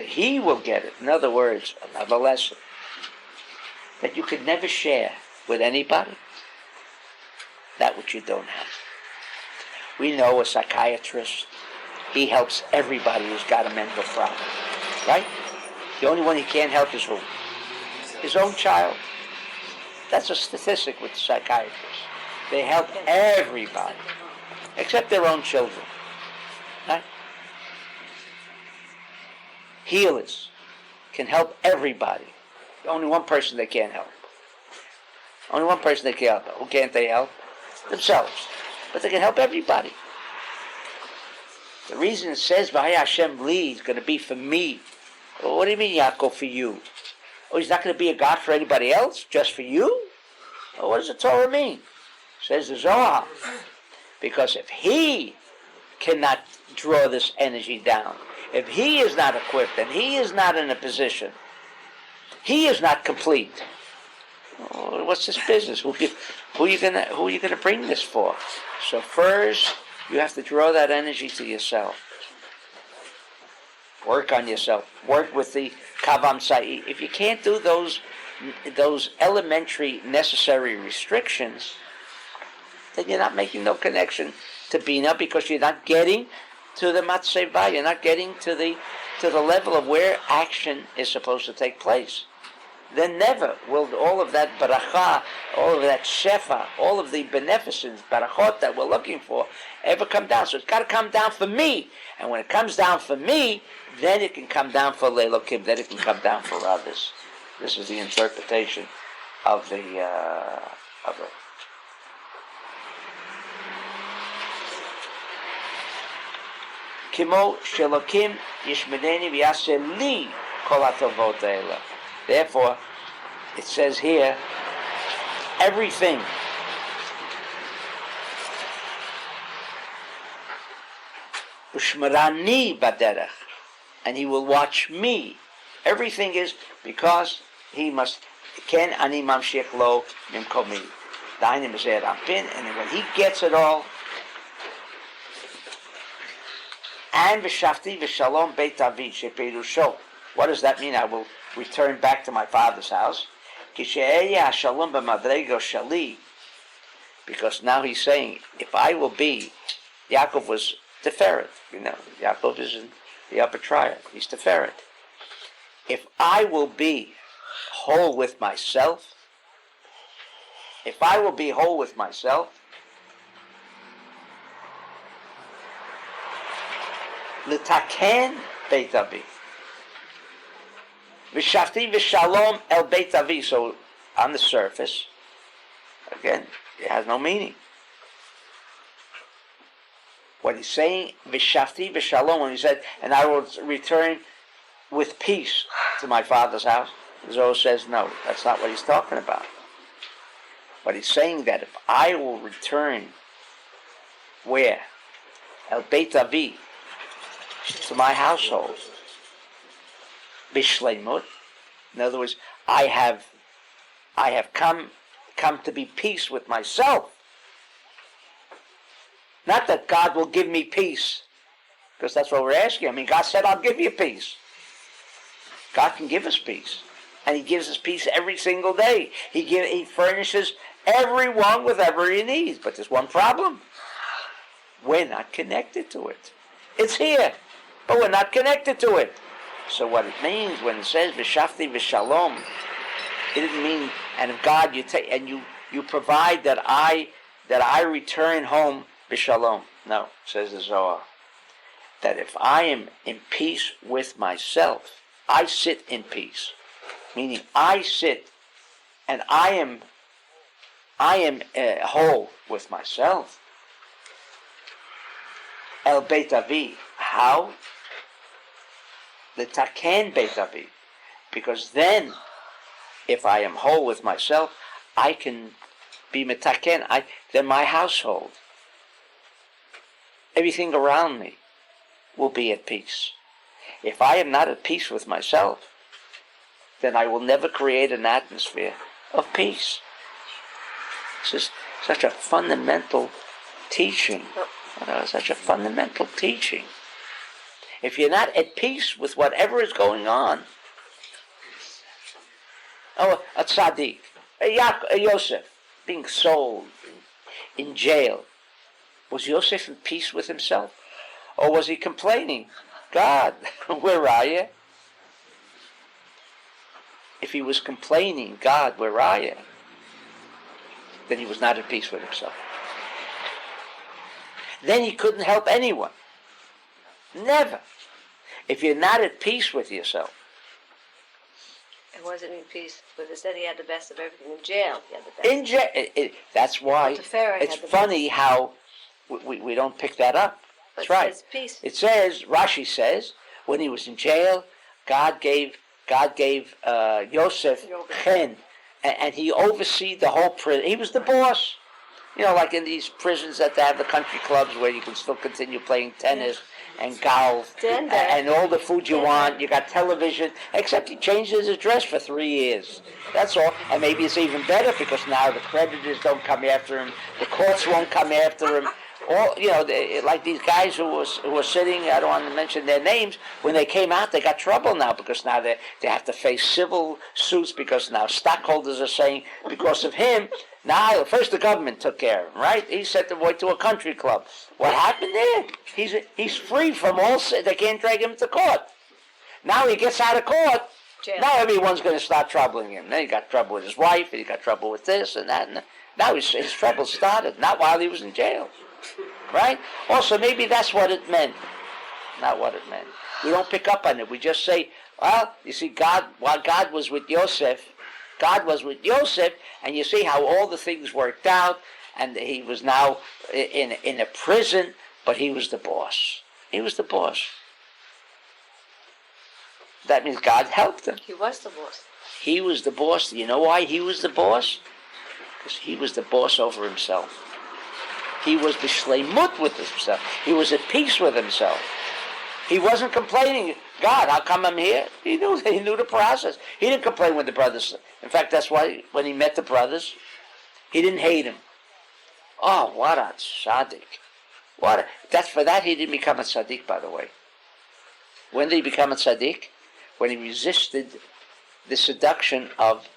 he will get it. In other words, another lesson that you could never share with anybody that which you don't have. We know a psychiatrist. He helps everybody who's got a mental problem, right? The only one he can't help is who? His own child. That's a statistic with psychiatrists. They help everybody, except their own children. Right? Healers can help everybody. Only one person they can't help. Only one person they can't help. Who can't they help? Themselves. But they can help everybody. The reason it says V'haya Hashem li is going to be for me. Well, what do you mean, Yaakov, for you? Oh, he's not going to be a God for anybody else, just for you? Well, what does the Torah mean? Says the Zohar. Because if he cannot draw this energy down, if he is not equipped and he is not in a position, he is not complete. Oh, what's this business? Who are you gonna bring this for? So first, you have to draw that energy to yourself. Work on yourself. Work with the Kavam Sa'i. If you can't do those elementary necessary restrictions, then you're not making no connection to Bina, because you're not getting to the Matseva. You're not getting to the level of where action is supposed to take place. Then never will all of that baracha, all of that shefa, all of the beneficence, barachot that we're looking for, ever come down. So it's got to come down for me. And when it comes down for me, then it can come down for Leilokim, then it can come down for others. This is the interpretation of the Kimo shelokim yishmedeni v'yaseh li kol hatovot haela. Therefore, it says here, everything ushmarani baderech, and he will watch me. Everything is because he must. Ken ani mamshich lo mimkomi. Dainim is rampin, and when he gets it all, and v'shafti v'shalom beit avi shepirusho. What does that mean? I will return back to my father's house. Because now he's saying, if I will be, Yaakov was Tiferet. Yaakov is in the upper triad. He's Tiferet. If I will be whole with myself, L'taken Beit Avi. V'shafti v'shalom el Beit Avi. So on the surface, again, it has no meaning. What he's saying, v'shafti v'shalom, when he said, and I will return with peace to my father's house, Zohar says, no, that's not what he's talking about. But he's saying that if I will return, where? El Beit Avi, to my household, bishleimut. In other words, I have come to be peace with myself. Not that God will give me peace, because that's what we're asking. I mean, God said, I'll give you peace. God can give us peace. And he gives us peace every single day. He furnishes everyone with every needs. But there's one problem. We're not connected to it. It's here, but we're not connected to it. So what it means when it says v'shafti v'shalom, it didn't mean, and if God you take and you provide that I return home b'shalom. No, says the Zohar, that if I am in peace with myself, I sit in peace, meaning I sit and I am whole with myself. El Beit Avi, how? The Taken Beit Avi, because then, if I am whole with myself, I can be metaken. Then my household, everything around me, will be at peace. If I am not at peace with myself, then I will never create an atmosphere of peace. This is such a fundamental teaching. Such a fundamental teaching. If you're not at peace with whatever is going on, a tzaddik, a Yosef, being sold in jail, was Yosef in peace with himself? Or was he complaining? God, where are you? If he was complaining, God, where are you? Then he was not at peace with himself. Then he couldn't help anyone. Never. If you're not at peace with yourself. It wasn't in peace, but instead he had the best of everything. In jail, he had the best. In jail. That's why it's funny how we don't pick that up. That's right. Peace. It says, Rashi says, when he was in jail, God gave Yosef chen, and he overseed the whole prison. He was the boss. You know, like in these prisons that they have the country clubs where you can still continue playing tennis and golf and all the food you want. You got television, except he changed his address for 3 years. That's all. And maybe it's even better because now the creditors don't come after him. The courts won't come after him. All, you know, like these guys who were sitting, I don't want to mention their names, when they came out, they got trouble now because now they have to face civil suits because now stockholders are saying because of him. Now, first the government took care of him, right? He sent the boy to a country club. What happened there? He's free from all sin. They can't drag him to court. Now he gets out of court. Jail. Now everyone's going to start troubling him. Then he got trouble with his wife, and he got trouble with this and that. And now his trouble started, not while he was in jail. Right? Also, maybe that's what it meant. Not what it meant. We don't pick up on it. We just say, well, you see, while God was with Yosef, and you see how all the things worked out, and he was now in a prison, but he was the boss. He was the boss. That means God helped him. He was the boss. He was the boss. You know why he was the boss? Because he was the boss over himself. He was b'shleimut with himself. He was at peace with himself. He wasn't complaining, God, how come I'm here? He knew the process. He didn't complain with the brothers. In fact, that's why when he met the brothers, he didn't hate him. Oh, what a tzaddik. For that he didn't become a tzaddik, by the way. When did he become a tzaddik? When he resisted the seduction of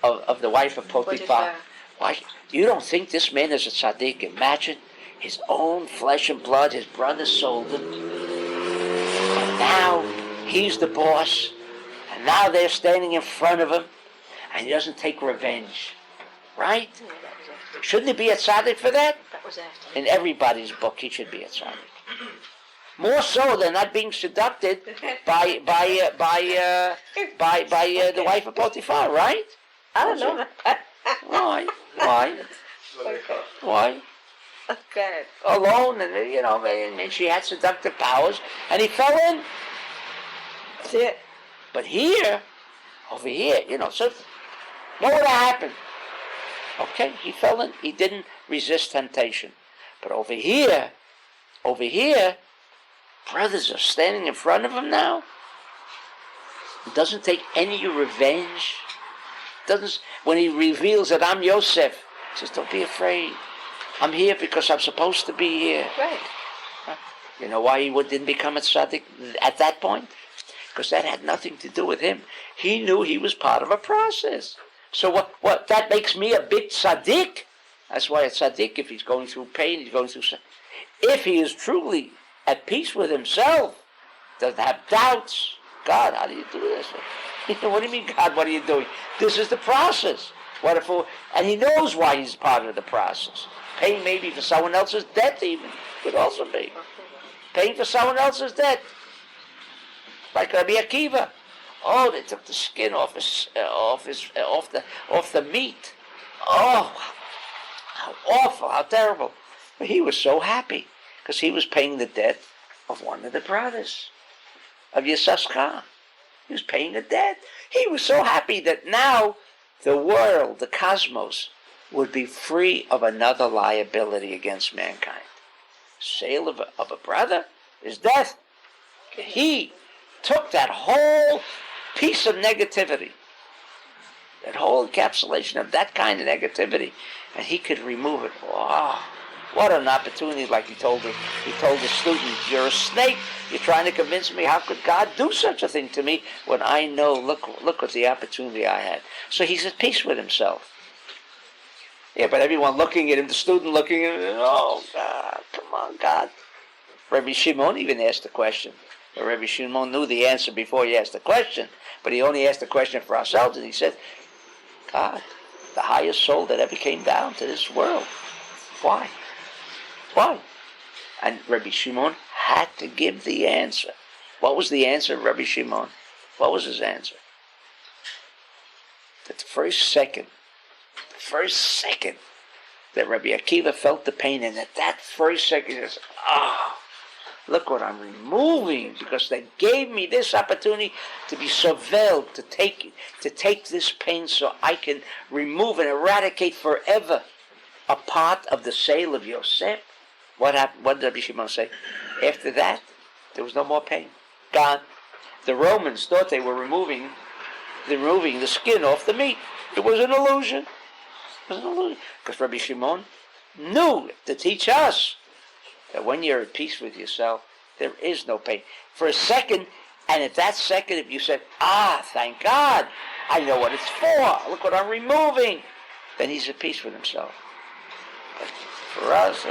the wife of Potiphar. Why? You don't think this man is a tzaddik? Imagine his own flesh and blood, his brother sold him. And now he's the boss. And now they're standing in front of him. And he doesn't take revenge. Right? Yeah, shouldn't he be a tzaddik for that? That was after. In everybody's book, he should be a tzaddik. More so than not being seducted by the wife of Potiphar, right? I don't know that. Why? Why? Okay. Alone, and she had seductive powers, and he fell in. That's it. But over here, so what would have happened? Okay, he fell in. He didn't resist temptation. But over here, brothers are standing in front of him now. He doesn't take any revenge. When he reveals that I'm Yosef, he says, don't be afraid. I'm here because I'm supposed to be here. Right. You know why he didn't become a tzaddik at that point? because that had nothing to do with him. He knew he was part of a process. So what that makes me a big tzaddik? That's why a tzaddik, if he's going through pain, he's going through... If he is truly at peace with himself, doesn't have doubts, God, how do you do this? What do you mean, God, what are you doing? This is the process. And he knows why he's part of the process. Pain maybe for someone else's death even, could also be. Pain for someone else's death. Like Rabbi Akiva. Oh, they took the skin off the meat. Oh, how awful, how terrible. But he was so happy because he was paying the debt of one of the brothers, of Yisachar. He was paying a debt. He was so happy that now the world, the cosmos, would be free of another liability against mankind. Sale of a brother is death. He took that whole piece of negativity, that whole encapsulation of that kind of negativity, and he could remove it. Oh, what an opportunity! Like he told the student, "You're a snake. You're trying to convince me. How could God do such a thing to me when I know? Look what the opportunity I had." So he's at peace with himself. Yeah, but everyone looking at him, the student looking at him, oh God, come on, God. Rabbi Shimon even asked the question. But Rabbi Shimon knew the answer before he asked the question, but he only asked the question for ourselves, and he said, God, the highest soul that ever came down to this world. Why? Why? And Rabbi Shimon had to give the answer. What was the answer of Rabbi Shimon? What was his answer? That the first second that Rabbi Akiva felt the pain, and at that first second he says, look what I'm removing, because they gave me this opportunity to be surveilled, to take this pain so I can remove and eradicate forever a part of the sale of Yosef. What happened? What did Rabbi Shimon say? After that, there was no more pain. Gone. The Romans thought they were removing the skin off the meat. It was an illusion. Because Rabbi Shimon knew to teach us that when you're at peace with yourself, there is no pain. For a second, and at that second, if you said, thank God, I know what it's for, look what I'm removing, then he's at peace with himself. But for us,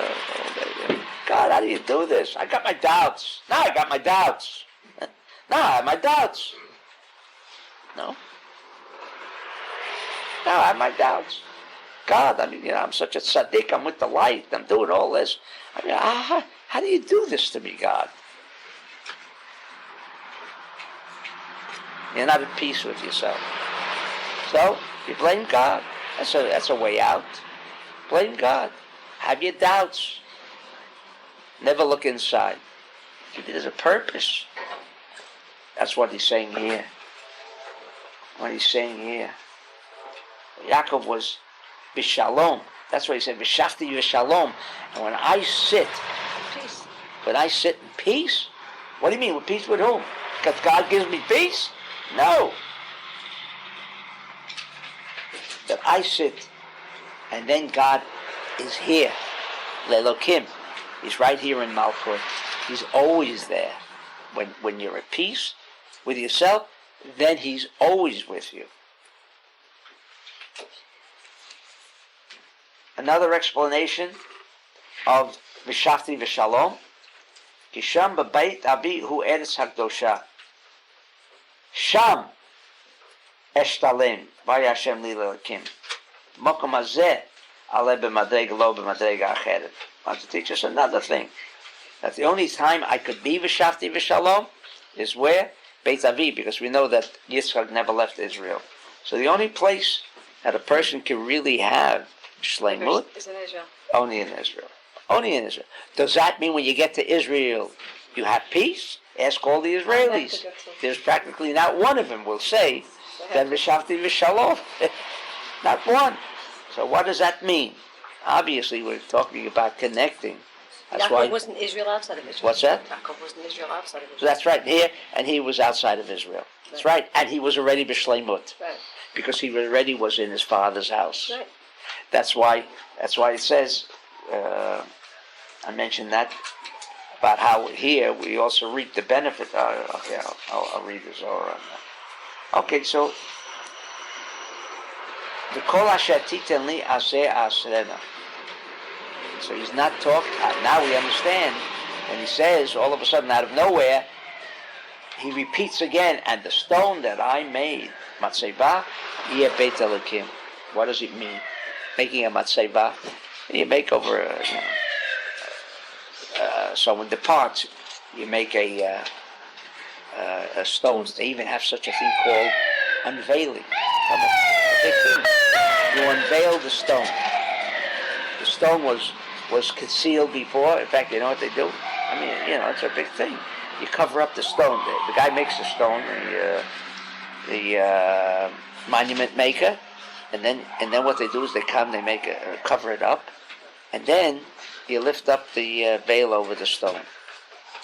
God, how do you do this? I got my doubts. Now I got my doubts. Now I have my doubts. No. Now I have my doubts. God, I'm such a tzaddik, I'm with the light, I'm doing all this. How do you do this to me, God? You're not at peace with yourself. So, you blame God. That's a way out. Blame God. Have your doubts. Never look inside. There's a purpose. That's what he's saying here. Yaakov was Bishalom. That's why he said, V'shafti v'shalom. And when I sit in peace, what do you mean, with peace with whom? Because God gives me peace? No. That I sit, and then God is here. Lelokim. He's right here in Malkut. He's always there. When you're at peace with yourself, then he's always with you. Another explanation of V'shafti v'shalom, Kisham b'beit abi hu eretz hakdosha. Sham eshtalem v'yashem li l'elakim. Mokom hazeh ale b'madrega lo b'madrega acheret. I want to teach us another thing. That the only time I could be V'shafti v'shalom is where? Beit Avi, because we know that Yitzchak never left Israel. So the only place that a person can really have Shleimut is in Israel. Only in Israel. Only in Israel. Does that mean when you get to Israel, you have peace? Ask all the Israelis. There's practically not one of them will say that V'shafti v'shalom. Not one. So what does that mean? Obviously, we're talking about connecting. That's Yaakov why. wasn't Israel outside of Israel. What's that? Yaakov wasn't Israel outside of Israel. So that's right. Here, and he was outside of Israel. That's right. And he was already b'shleimut. Right. Because he already was in his father's house. Right. That's why it says, I mentioned that about how here we also reap the benefit. Okay, I'll read the Zohar on that. Okay, so the kol asher titen li aseh asrena. So he's not talking. Now we understand, and he says all of a sudden out of nowhere, he repeats again, and the stone that I made, matzeva, yeh beit Elokim. What does it mean? Making a matzeva, you make over, someone departs, you make a stone. They even have such a thing called unveiling. A big thing. You unveil the stone. The stone was concealed before. In fact, you know what they do? I mean, it's a big thing. You cover up the stone. The guy makes the stone, the monument maker, and then what they do is they come, they make cover it up, and then you lift up the veil over the stone.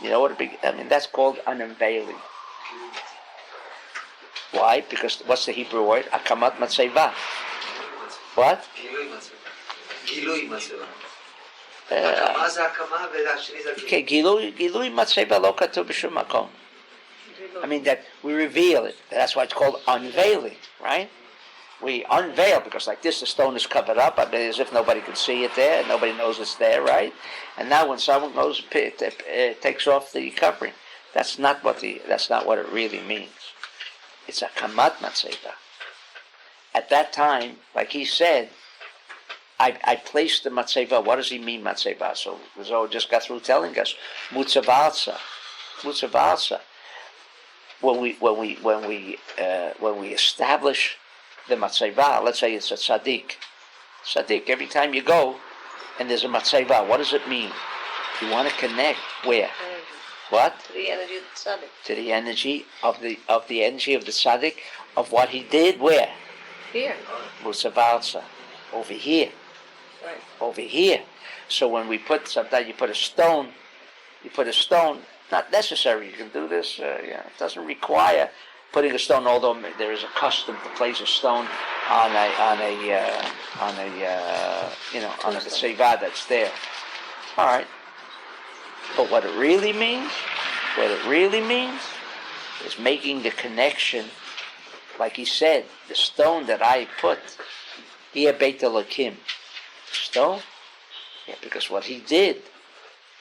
You know what that's called an unveiling. Why? Because what's the Hebrew word? Akamat matzeva. What? גילוי מצבה. הקמה זה הקמה והשני זה Okay, גילוי מצבה לא כתוב בשום מקום. I mean that we reveal it. That's why it's called unveiling, right? We unveil because like this, the stone is covered up, as if nobody can see it there, and nobody knows it's there, right? And now when someone goes, takes off the covering, that's not what it really means. It's a kamat matzeva. At that time, like he said, I placed the matzeva. What does he mean, matzeva? So the Zohar just got through telling us, mutzavalsa. When we establish the matzeva, let's say it's a tzaddik. Every time you go and there's a matzeva, what does it mean? You want to connect where? What? To the energy of the tzaddik. To the energy of the energy of the tzaddik, of what he did where? Here. Mutzavalsa. Over here. Right. Over here. So when we sometimes you put a stone, not necessary, you can do this, it doesn't require putting a stone, although there is a custom to place a stone on a seva that's there. All right. But what it really means is making the connection, like he said, the stone that I put, here Beit Elokim. Stone? Yeah, because what he did,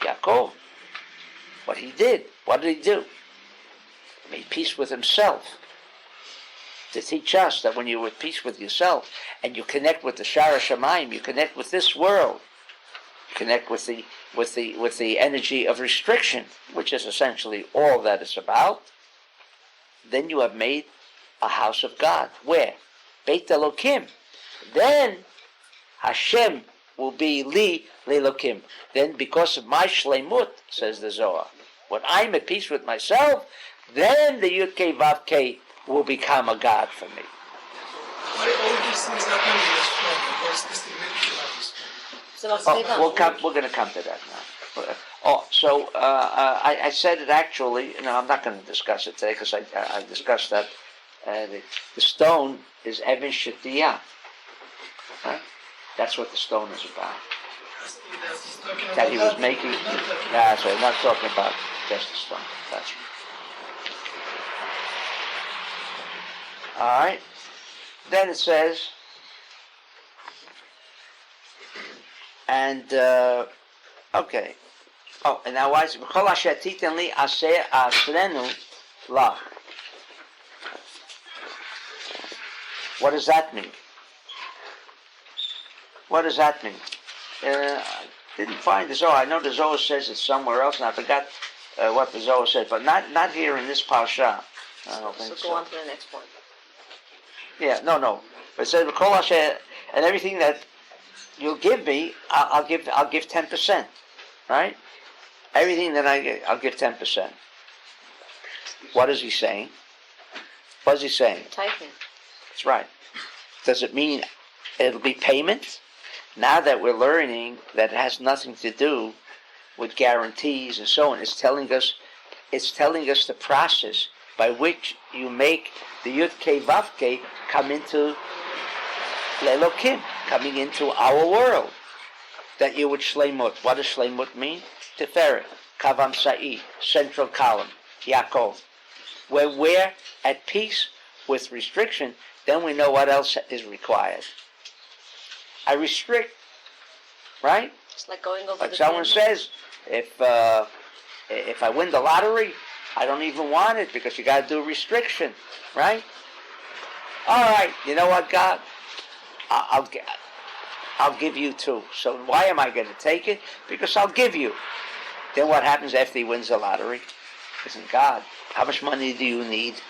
Yaakov, what did he do? He made peace with himself. To teach us that when you're at peace with yourself and you connect with the Shara Shamayim, you connect with this world, you connect with the energy of restriction, which is essentially all that it's about, then you have made a house of God. Where? Beit Elokim. Then Hashem will be li lelokim. Then because of my shleimut, says the Zohar, when I'm at peace with myself, then the Yud Kei Vav Kei will become a God for me. Why all these things happen in the storm? What's the significance of this? We're going to come to that now. So I said it actually. No, I'm not going to discuss it today because I discussed that. The stone is Even Shetiyah. Huh? That's what the stone is about. That he was making. Yeah, so I'm not talking about just the stone. That's right. All right. Then it says, and okay. Oh, and now why is it? V'chol asher titen li aseh asrenu lach. What does that mean? What does that mean? I didn't find the Zohar. I know the Zohar says it somewhere else, and I forgot what the Zohar said, but not here in this Parsha. I don't think so. So go on to the next point. Yeah, no. But it says, "V'kol asher," and everything that you'll give me, I'll give 10%, right? Everything that I get, I'll give 10%. What is he saying? What is he saying? Tithing. That's right. Does it mean it'll be payment? Now that we're learning that it has nothing to do with guarantees and so on, it's telling us the process by which you make the Yud Kei Vav Kei come into Lelokim, coming into our world. That you would shleimut. What does shleimut mean? Tiferet. Kavam Sa'i, central column, Yaakov. When we're at peace with restriction, then we know what else is required. I restrict, right? It's like going over Like the someone camel. says, if I win the lottery, I don't even want it because you got to do restriction, right? All right, you know what, God? I'll give you 2. So why am I going to take it? Because I'll give you. Then what happens after he wins the lottery? Listen, God, how much money do you need?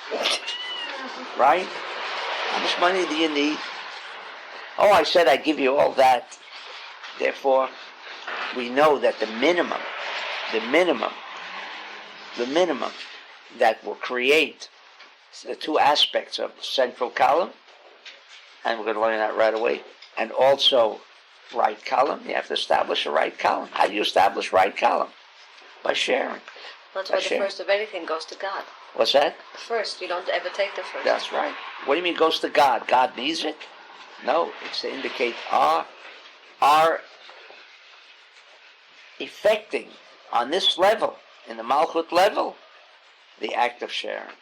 Right? How much money do you need? Oh, I said I'd give you all that. Therefore, we know that the minimum that will create the 2 aspects of central column, and we're going to learn that right away, and also right column. You have to establish a right column. How do you establish right column? By sharing. That's why the first of anything goes to God. What's that? The first, you don't ever take the first. That's right. What do you mean goes to God? God needs it? No, it's to indicate our effecting on this level, in the Malchut level, the act of sharing.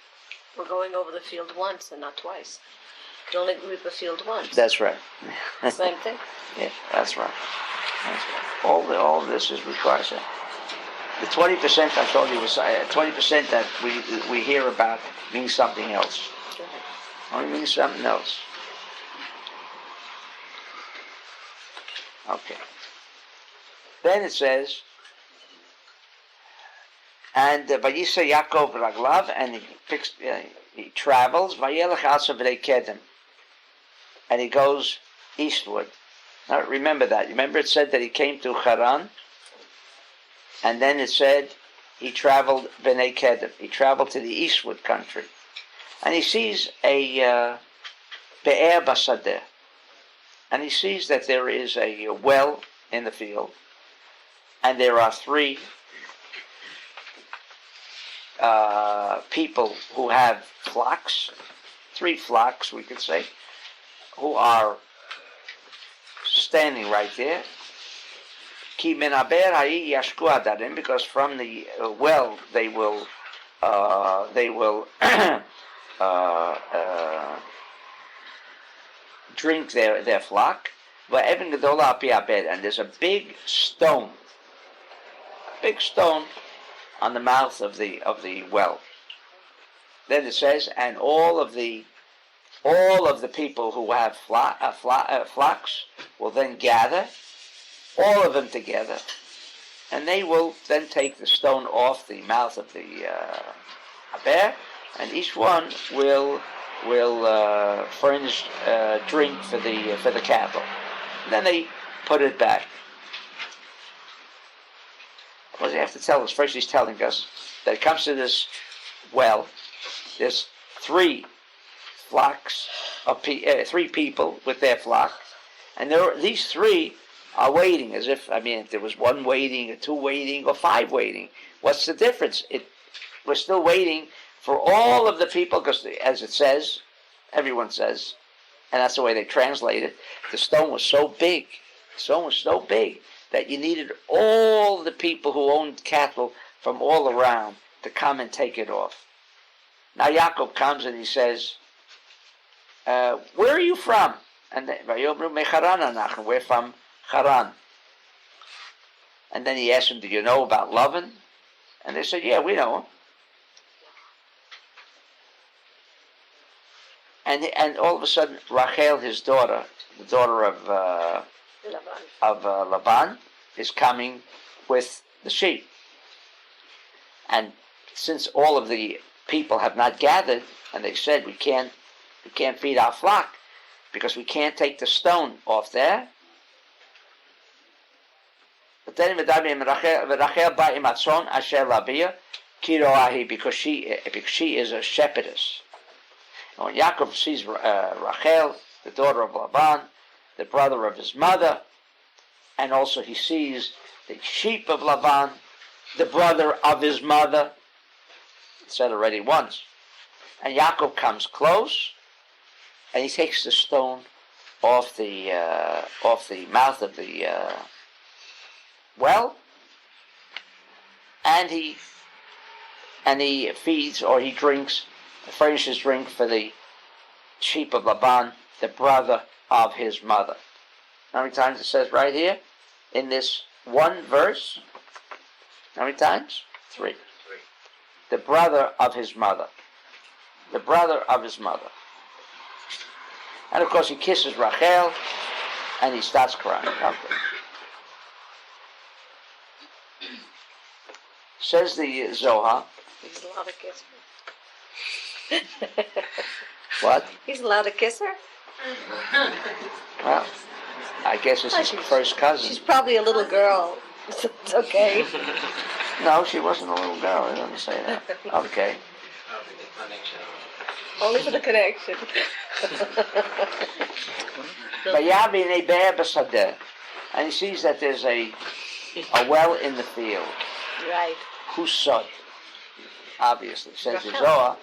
We're going over the field once and not twice. You only reap a field once. That's right. Same thing. Yeah, that's right. That's right. All of this is required. The 20% I told you was 20% that we hear about means something else. Only means something else. Okay. Then it says, and Vayisa Yaakov Raglav, and he travels, Vayelech Asa B'nei Kedem, and he goes eastward. Now remember that. Remember it said that he came to Haran, and then it said he traveled B'nei Kedem. He traveled to the eastward country, and he sees a Be'er Basadeh, and he sees that there is a well in the field, and there are 3 people who have flocks, 3 flocks, we could say, who are standing right there. Ki menaber ha'i yashku adarim, because from the well they will drink their flock. Va'even gedola api abed, and there's a big stone on the mouth of the well. Then it says, and all of the people who have flocks will then gather, all of them together, and they will then take the stone off the mouth of the bear, and each one will furnish drink for the cattle. And then they put it back. What does he have to tell us? First, he's telling us that it comes to this well. There's 3 flocks of 3 people with their flock, and these 3 are waiting. As if if there was 1 waiting, or 2 waiting, or 5 waiting. What's the difference? We're still waiting for all of the people, because as it says, everyone says, and that's the way they translate it. The stone was so big. That you needed all the people who owned cattle from all around to come and take it off. Now Yaakov comes and he says, where are you from? And we're from Haran. And then he asked him, do you know about Lavan? And they said, yeah, we know him. And all of a sudden, Rachel, his daughter, the daughter of Laban, is coming with the sheep. And since all of the people have not gathered, and they said we can't feed our flock because we can't take the stone off there. But then Rachel ba imatzon asher labia kiroahi, because she is a shepherdess. And when Yaakov sees Rachel, the daughter of Laban, the brother of his mother, and also he sees the sheep of Laban, the brother of his mother. It's said already once. And Yaakov comes close, and he takes the stone off the mouth of the well, and he feeds or he drinks, furnishes drink for the sheep of Laban, the brother of his mother. How many times it says right here in this one verse? How many times? 3. The brother of his mother. The brother of his mother. And of course he kisses Rachel and he starts crying. Okay. Says the Zohar. He's allowed to kiss her. What? He's allowed to kiss her? Well, I guess it's his first cousin. She's probably a little girl. So it's okay. No, she wasn't a little girl. I didn't say that. Okay. Only for the connection. And he sees that there's a well in the field. Right. Kusod. Obviously, says the Zohar.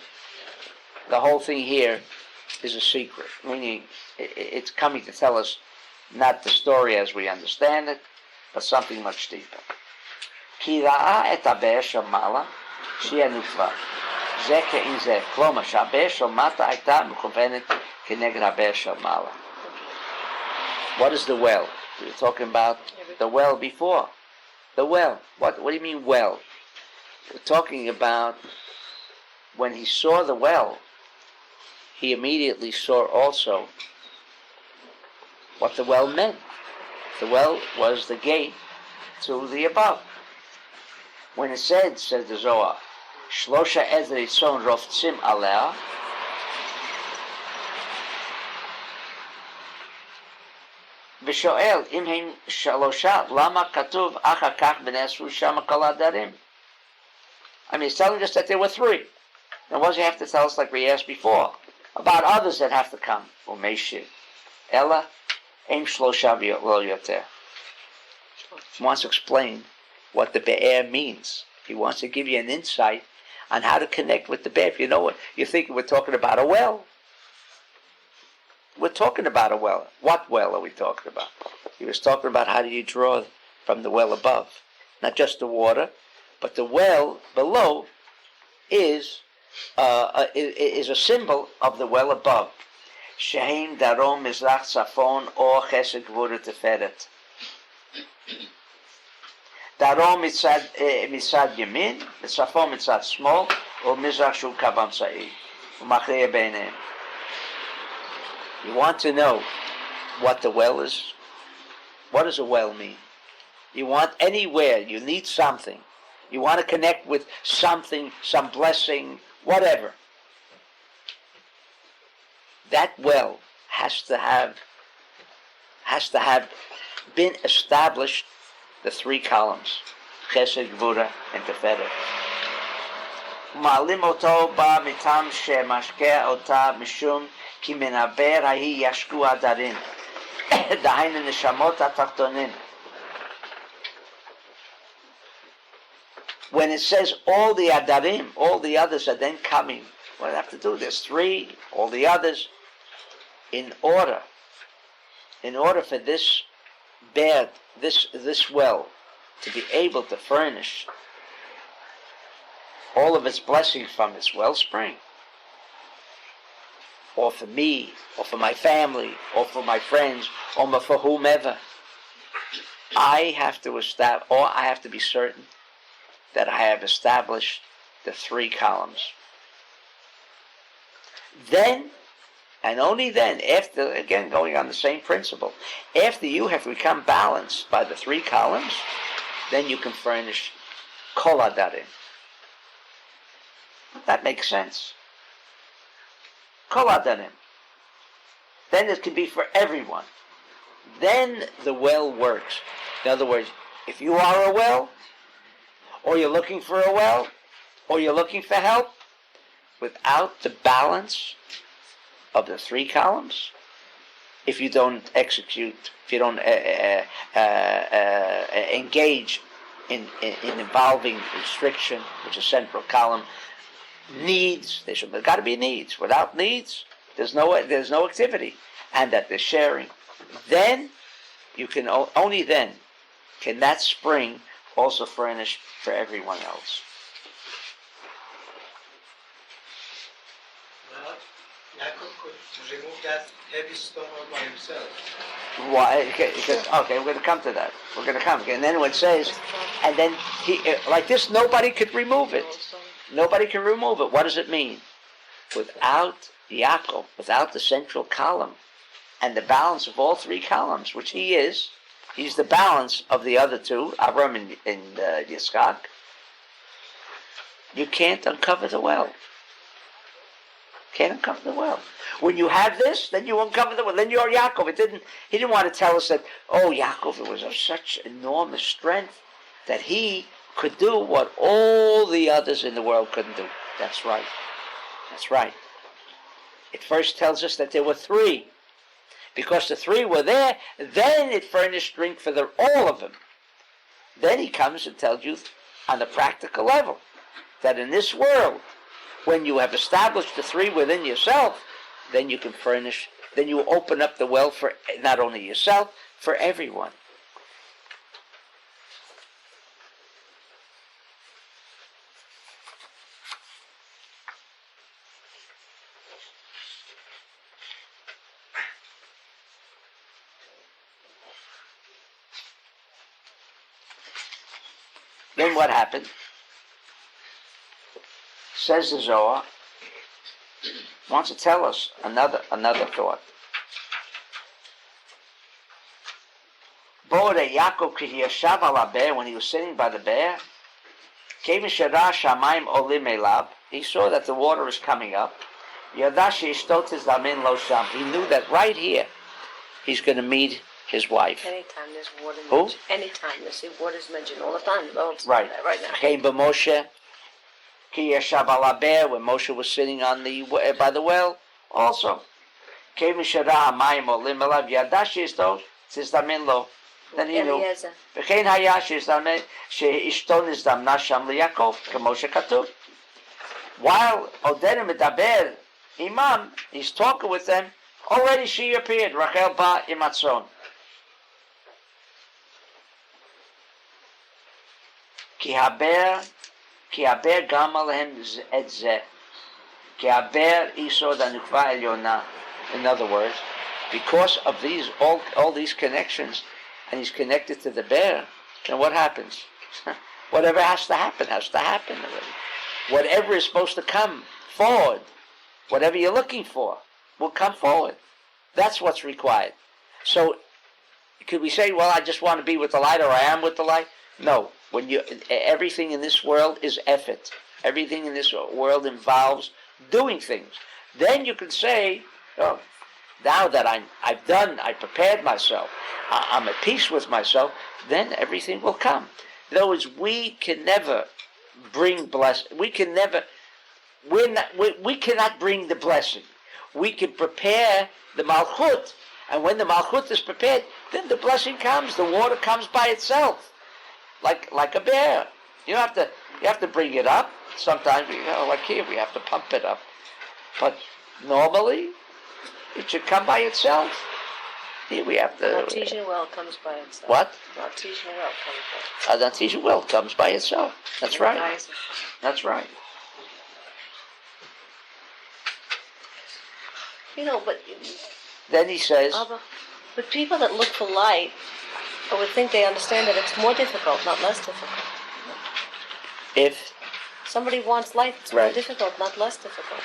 The whole thing here is a secret, meaning it's coming to tell us not the story as we understand it, but something much deeper. Ki ra'a et ha'be'er shel ma'ala, she'eh nutva. Ze ke'in ze. Klomar, she'ha'be'er shel mata hayta mechuvenet keneged ha'be'er shel ma'ala. What is the well? We were talking about the well before. The well. What do you mean well? We're talking about when he saw the well, he immediately saw also what the well meant. The well was the gate to the above. When it says the Zohar, Shlosha Ezri Tzon Roftzim Alea, ושואל, אם הם 3, למה כתוב אחר כך ונאספו שם כל העדרים? I mean, it's telling us that there were 3. Now, what does he have to tell us, like we asked before, about others that have to come? Umeshir, Ella, Em Shlosha Lo Yoter. He wants to explain what the Be'er means. He wants to give you an insight on how to connect with the Be'er. If you know what, you're thinking we're talking about a well. We're talking about a well. What well are we talking about? He was talking about how do you draw from the well above. Not just the water, but the well below is a symbol of the well above. Shehem darom mizrach tzafon or chesed gvura teferet. Darom mitzad yamin, tzafon mitzad small, or mizrach shul kavam sa'id. Umachreya beineim. You want to know what the well is? What does a well mean? You want anywhere, you need something. You want to connect with something, some blessing, whatever. That well has to have been established, the 3 columns, Chesed, Gvura, and Teferet. Ma'alim oto ba mitam shemashkeh ota mishum כי מן הבאר ההיא ישקו הדרים, דהיינו נשמות התחתונים. When it says all the adarim, all the others are then coming, what do I have to do? There's 3, all the others, in order for this bed, this well, to be able to furnish all of its blessings from its wellspring, or for me, or for my family, or for my friends, or for whomever, I have to be certain that I have established the 3 columns. Then, and only then, after, again, going on the same principle, after you have become balanced by the 3 columns, then you can furnish kol hadarim. That makes sense. Kol hadarim. Then it can be for everyone. Then the well works. In other words, if you are a well, or you're looking for a well, or you're looking for help, without the balance of the 3 columns, if you don't execute, if you don't engage in involving restriction, which is central column, needs, there's got to be needs. Without needs, there's no activity, and that they're sharing. Then you can only then can that spring also furnish for everyone else. Well, Yaakov could remove that heavy stone all by himself. Why? Okay, we're going to come to that. We're going to come. And then when it says, and then he, like this, nobody could remove it. Nobody can remove it. What does it mean? Without Yaakov, without the central column, and the balance of all three columns, which he is, he's the balance of the other two, Avram and Yitzchak, you can't uncover the well. Can't uncover the well. When you have this, then you uncover the well. Then you're Yaakov. He didn't want to tell us that, oh, Yaakov was of such enormous strength that he could do what all the others in the world couldn't do. That's right. That's right. It first tells us that there were three. Because the three were there, then it furnished drink for all of them. Then he comes and tells you on the practical level that in this world, when you have established the three within yourself, then you can furnish, then you open up the well for not only yourself, for everyone. Then what happened? Says the Zohar, wants to tell us another thought. Bore Yaakov Yashav al bear, when he was sitting by the bear, he saw that the water is coming up. He knew that right here he's going to meet his wife. Anytime there's water Who? mentioned. Anytime there's water's mentioned all the time. Right. Right now. Came by Moshe. Ki yashav al bear, when Moshe was sitting on by the well, also. Came Shara hamayim olim elav yadashi istos tizdamin lo. Then he knew. Eliezer. V'chein hayash izdamin sheishto nizdamna sham liyakov k'moshe katuv. While Odenim medaber imam, he's talking with them. Already she appeared. Rachel ba imatzon. Ki haber gam alehem et zeh. Ki haber isod hanukva elyona. In other words, because of these all these connections, and he's connected to the bear, then what happens? Whatever has to happen already. Whatever is supposed to come forward, whatever you're looking for, will come forward. That's what's required. So, could we say, well, I just want to be with the light, or I am with the light? No. Everything in this world is effort. Everything in this world involves doing things. Then you can say, oh, now that I prepared myself, I'm at peace with myself, then everything will come. In other words, we can never bring blessing. We cannot bring the blessing. We can prepare the malchut, and when the malchut is prepared, then the blessing comes. The water comes by itself, like a bear. You have to bring it up. Sometimes like here, we have to pump it up, but normally it should come by itself. Here we have to. An artesian well comes by itself. What? An artesian well comes by itself. An artesian well comes by itself. That's right. That's right. But Then he says, but people that look for light, I would think they understand that it's more difficult, not less difficult. if Somebody wants light, it's more Right. difficult, not less difficult.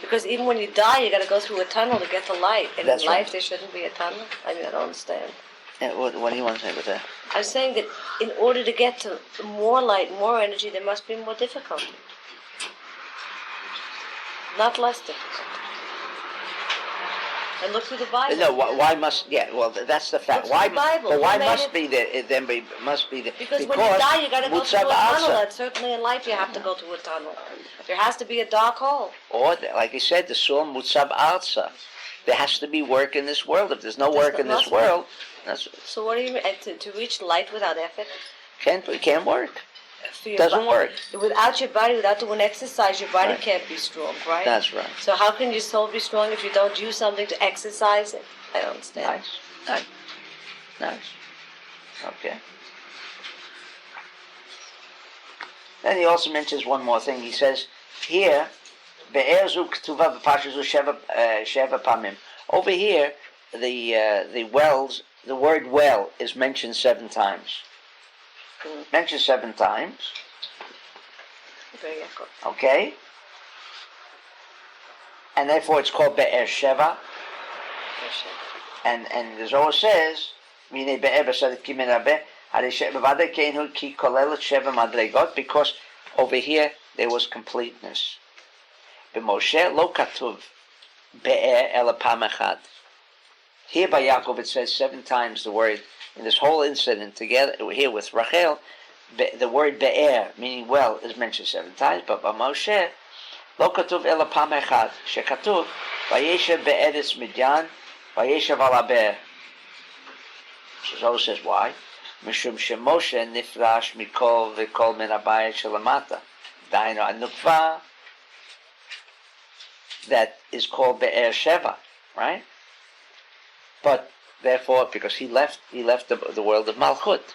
Because even when you die, you got to go through a tunnel to get the light. And That's in life, right. there shouldn't be a tunnel. I don't understand. what do you want to say with that? I'm saying that in order to get to more light, more energy, there must be more difficulty. Not less difficult. And look through the Bible. No, why must? Yeah, well, that's the fact. Look through the Bible. But why Who made must it? be there? Then must be there Because when you die, you got to go through a Mutzah tunnel. Ba'asa. And certainly in life, you have to go through a tunnel. There has to be a dark hole. Or, like he said, the Psalm Mutzah Ba'asa. There has to be work in this world. If there's no work in this world, So what do you mean? To reach light without effort? can't work. For your Doesn't bo- work. Without your body, without doing exercise, your body Right. can't be strong, right? That's right. So how can your soul be strong if you don't do something to exercise it? I don't understand. Nice. Okay. Then he also mentions one more thing. He says here, Be'er zu k'tuva b'Parshat zu sheva pamim. Over here, the wells, the word well is mentioned 7 times. Mentioned 7 times. Okay? And therefore it's called Be'er Sheva. And the Zohar says, Mine Be'er b'sadik min rabeh, because over here there was completeness. B'Moshe lo katuv Be'er ela pam echad. Here by Yaakov it says 7 times the word, in this whole incident together, here with Rachel, the word Be'er, meaning well, is mentioned 7 times, but by Moshe, lo katuv ela pam echad, shekatuv, vayeshev be'eretz Midyan, vayeshev al haber. So says why? Mishum shemoshe nifrash mikol v'kol min habayit shelamata. Dainu anukva, that is called Be'er Sheva, right? But therefore, because he left the world of Malchut.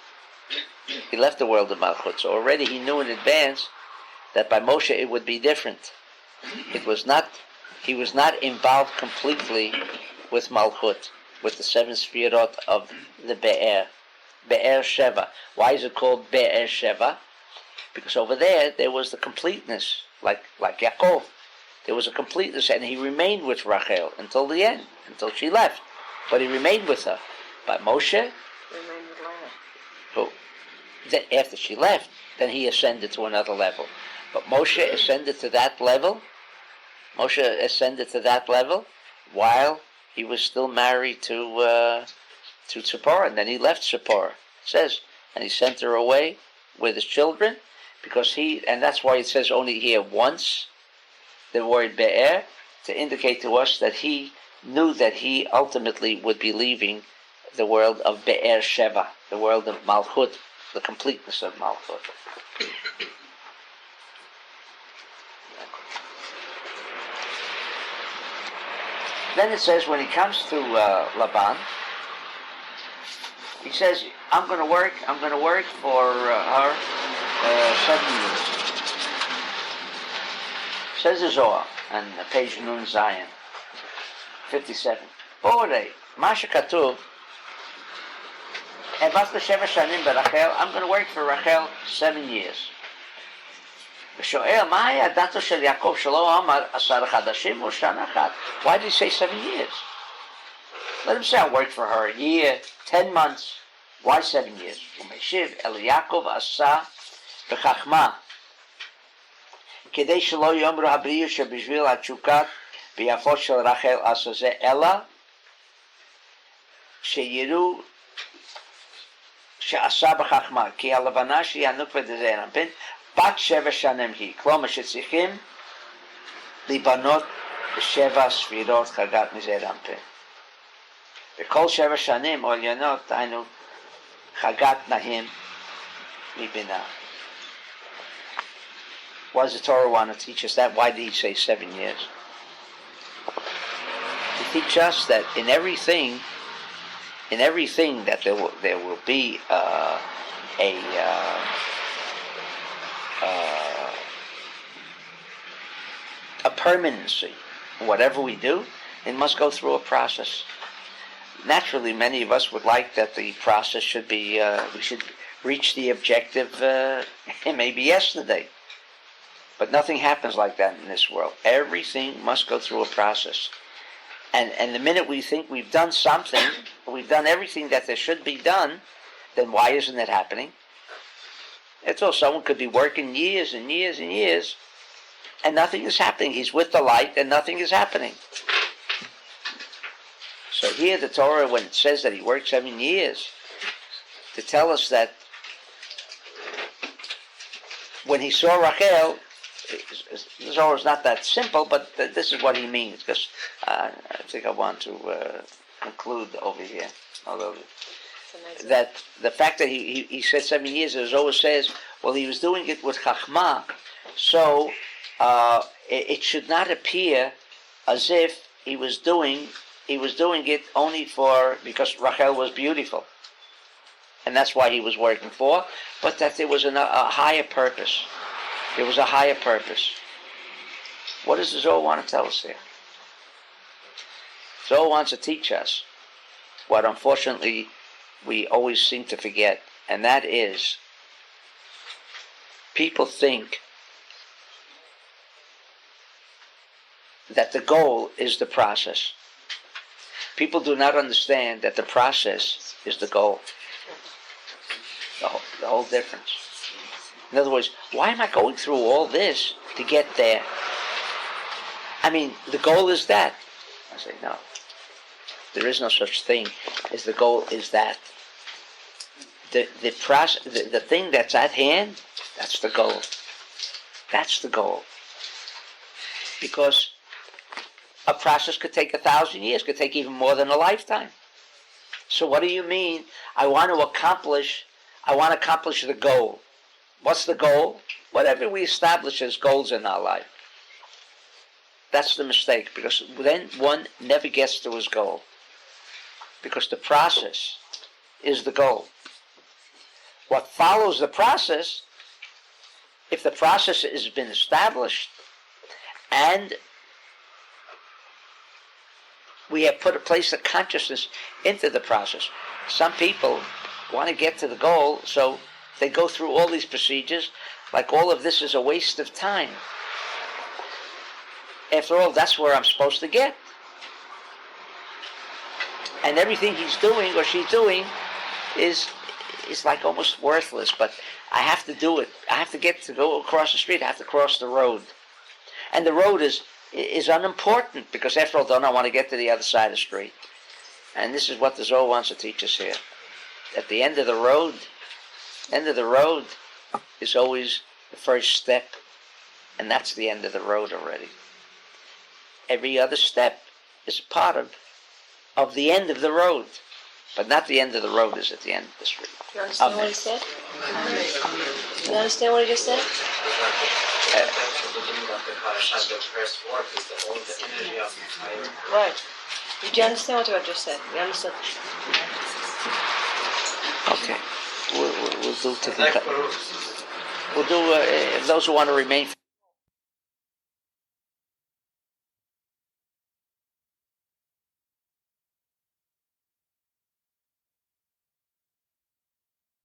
He left the world of Malchut. So already he knew in advance that by Moshe it would be different. He was not involved completely with Malchut, with the 7 Sfirot of the Be'er Sheva. Why is it called Be'er Sheva? Because over there was the completeness, like Yaakov. There was a completeness, and he remained with Rachel until the end, until she left. But he remained with her. But Moshe, Remained with Leah. then after she left, then he ascended to another level. But Moshe ascended to that level. While he was still married to Tzipporah, and then he left Tzipporah. It says, and he sent her away with his children, because and that's why it says only here once the word Be'er, to indicate to us that he knew that he ultimately would be leaving the world of Be'er Sheva, the world of Malchut, the completeness of Malchut. Then it says when he comes to Laban, he says, I'm going to work for her 7 years. Says the Zohar on page Nun Zion 57. Ore, Masha Katuv, I'm going to work for Rachel 7 years. Why did he say 7 years? Let him say I worked for her a year, 10 months. Why 7 years? כדי שלא יאמרו הבריות שבשביל התשוקת ביפות של רחל עשה זה, אלא שיראו שעשה בחכמה, כי הלבנה שהיא הנוקבה דזעיר אנפין, בת 7 שנים היא, כלומר שצריכים להיבנות ב7 ספירות חגת מזעיר אנפין. וכל 7 שנים עליונות, היינו חגת נעים מבינה. Why does the Torah want to teach us that? Why did he say 7 years? To teach us that in everything that there will be a permanency. Whatever we do, it must go through a process. Naturally, many of us would like that the process should be, we should reach the objective maybe yesterday. But nothing happens like that in this world. Everything must go through a process. And the minute we think we've done something, we've done everything that there should be done, then why isn't it happening? It's all, someone could be working years and years and years, and nothing is happening. He's with the light, and nothing is happening. So here the Torah, when it says that he worked 7 years, to tell us that when he saw Rachel, the Zohar is not that simple, but this is what he means, because I think I want to conclude over here. Although that the fact that he said 7 years, the Zohar says, well, he was doing it with Chachma, so it should not appear as if he was doing it only because Rachel was beautiful, and that's why he was working for, but that there was a higher purpose. There was a higher purpose. What does the Zohar want to tell us here? Zohar wants to teach us what unfortunately we always seem to forget, and that is people think that the goal is the process. People do not understand that the process is the goal. The whole difference. In other words, why am I going through all this to get there? I mean, the goal is that. I say, no. There is no such thing as the goal is that. The thing that's at hand, that's the goal. That's the goal. Because a process could take 1,000 years, could take even more than a lifetime. So what do you mean? I want to accomplish the goal. What's the goal? Whatever we establish as goals in our life. That's the mistake, because then one never gets to his goal. Because the process is the goal. What follows the process, if the process has been established and we have placed a consciousness into the process. Some people want to get to the goal, so they go through all these procedures, like all of this is a waste of time. After all, that's where I'm supposed to get. And everything he's doing or she's doing is like almost worthless, but I have to do it. I have to go across the street, I have to cross the road. And the road is unimportant, because after all, don't I want to get to the other side of the street? And this is what the Zohar wants to teach us here. At the end of the road is always the first step, and that's the end of the road already. Every other step is a part of the end of the road, but not the end of the road is at the end of the street. You understand what he said? You understand what he just said? Right. Did you understand what I just said? You understood? Okay. We'll do if those who want to remain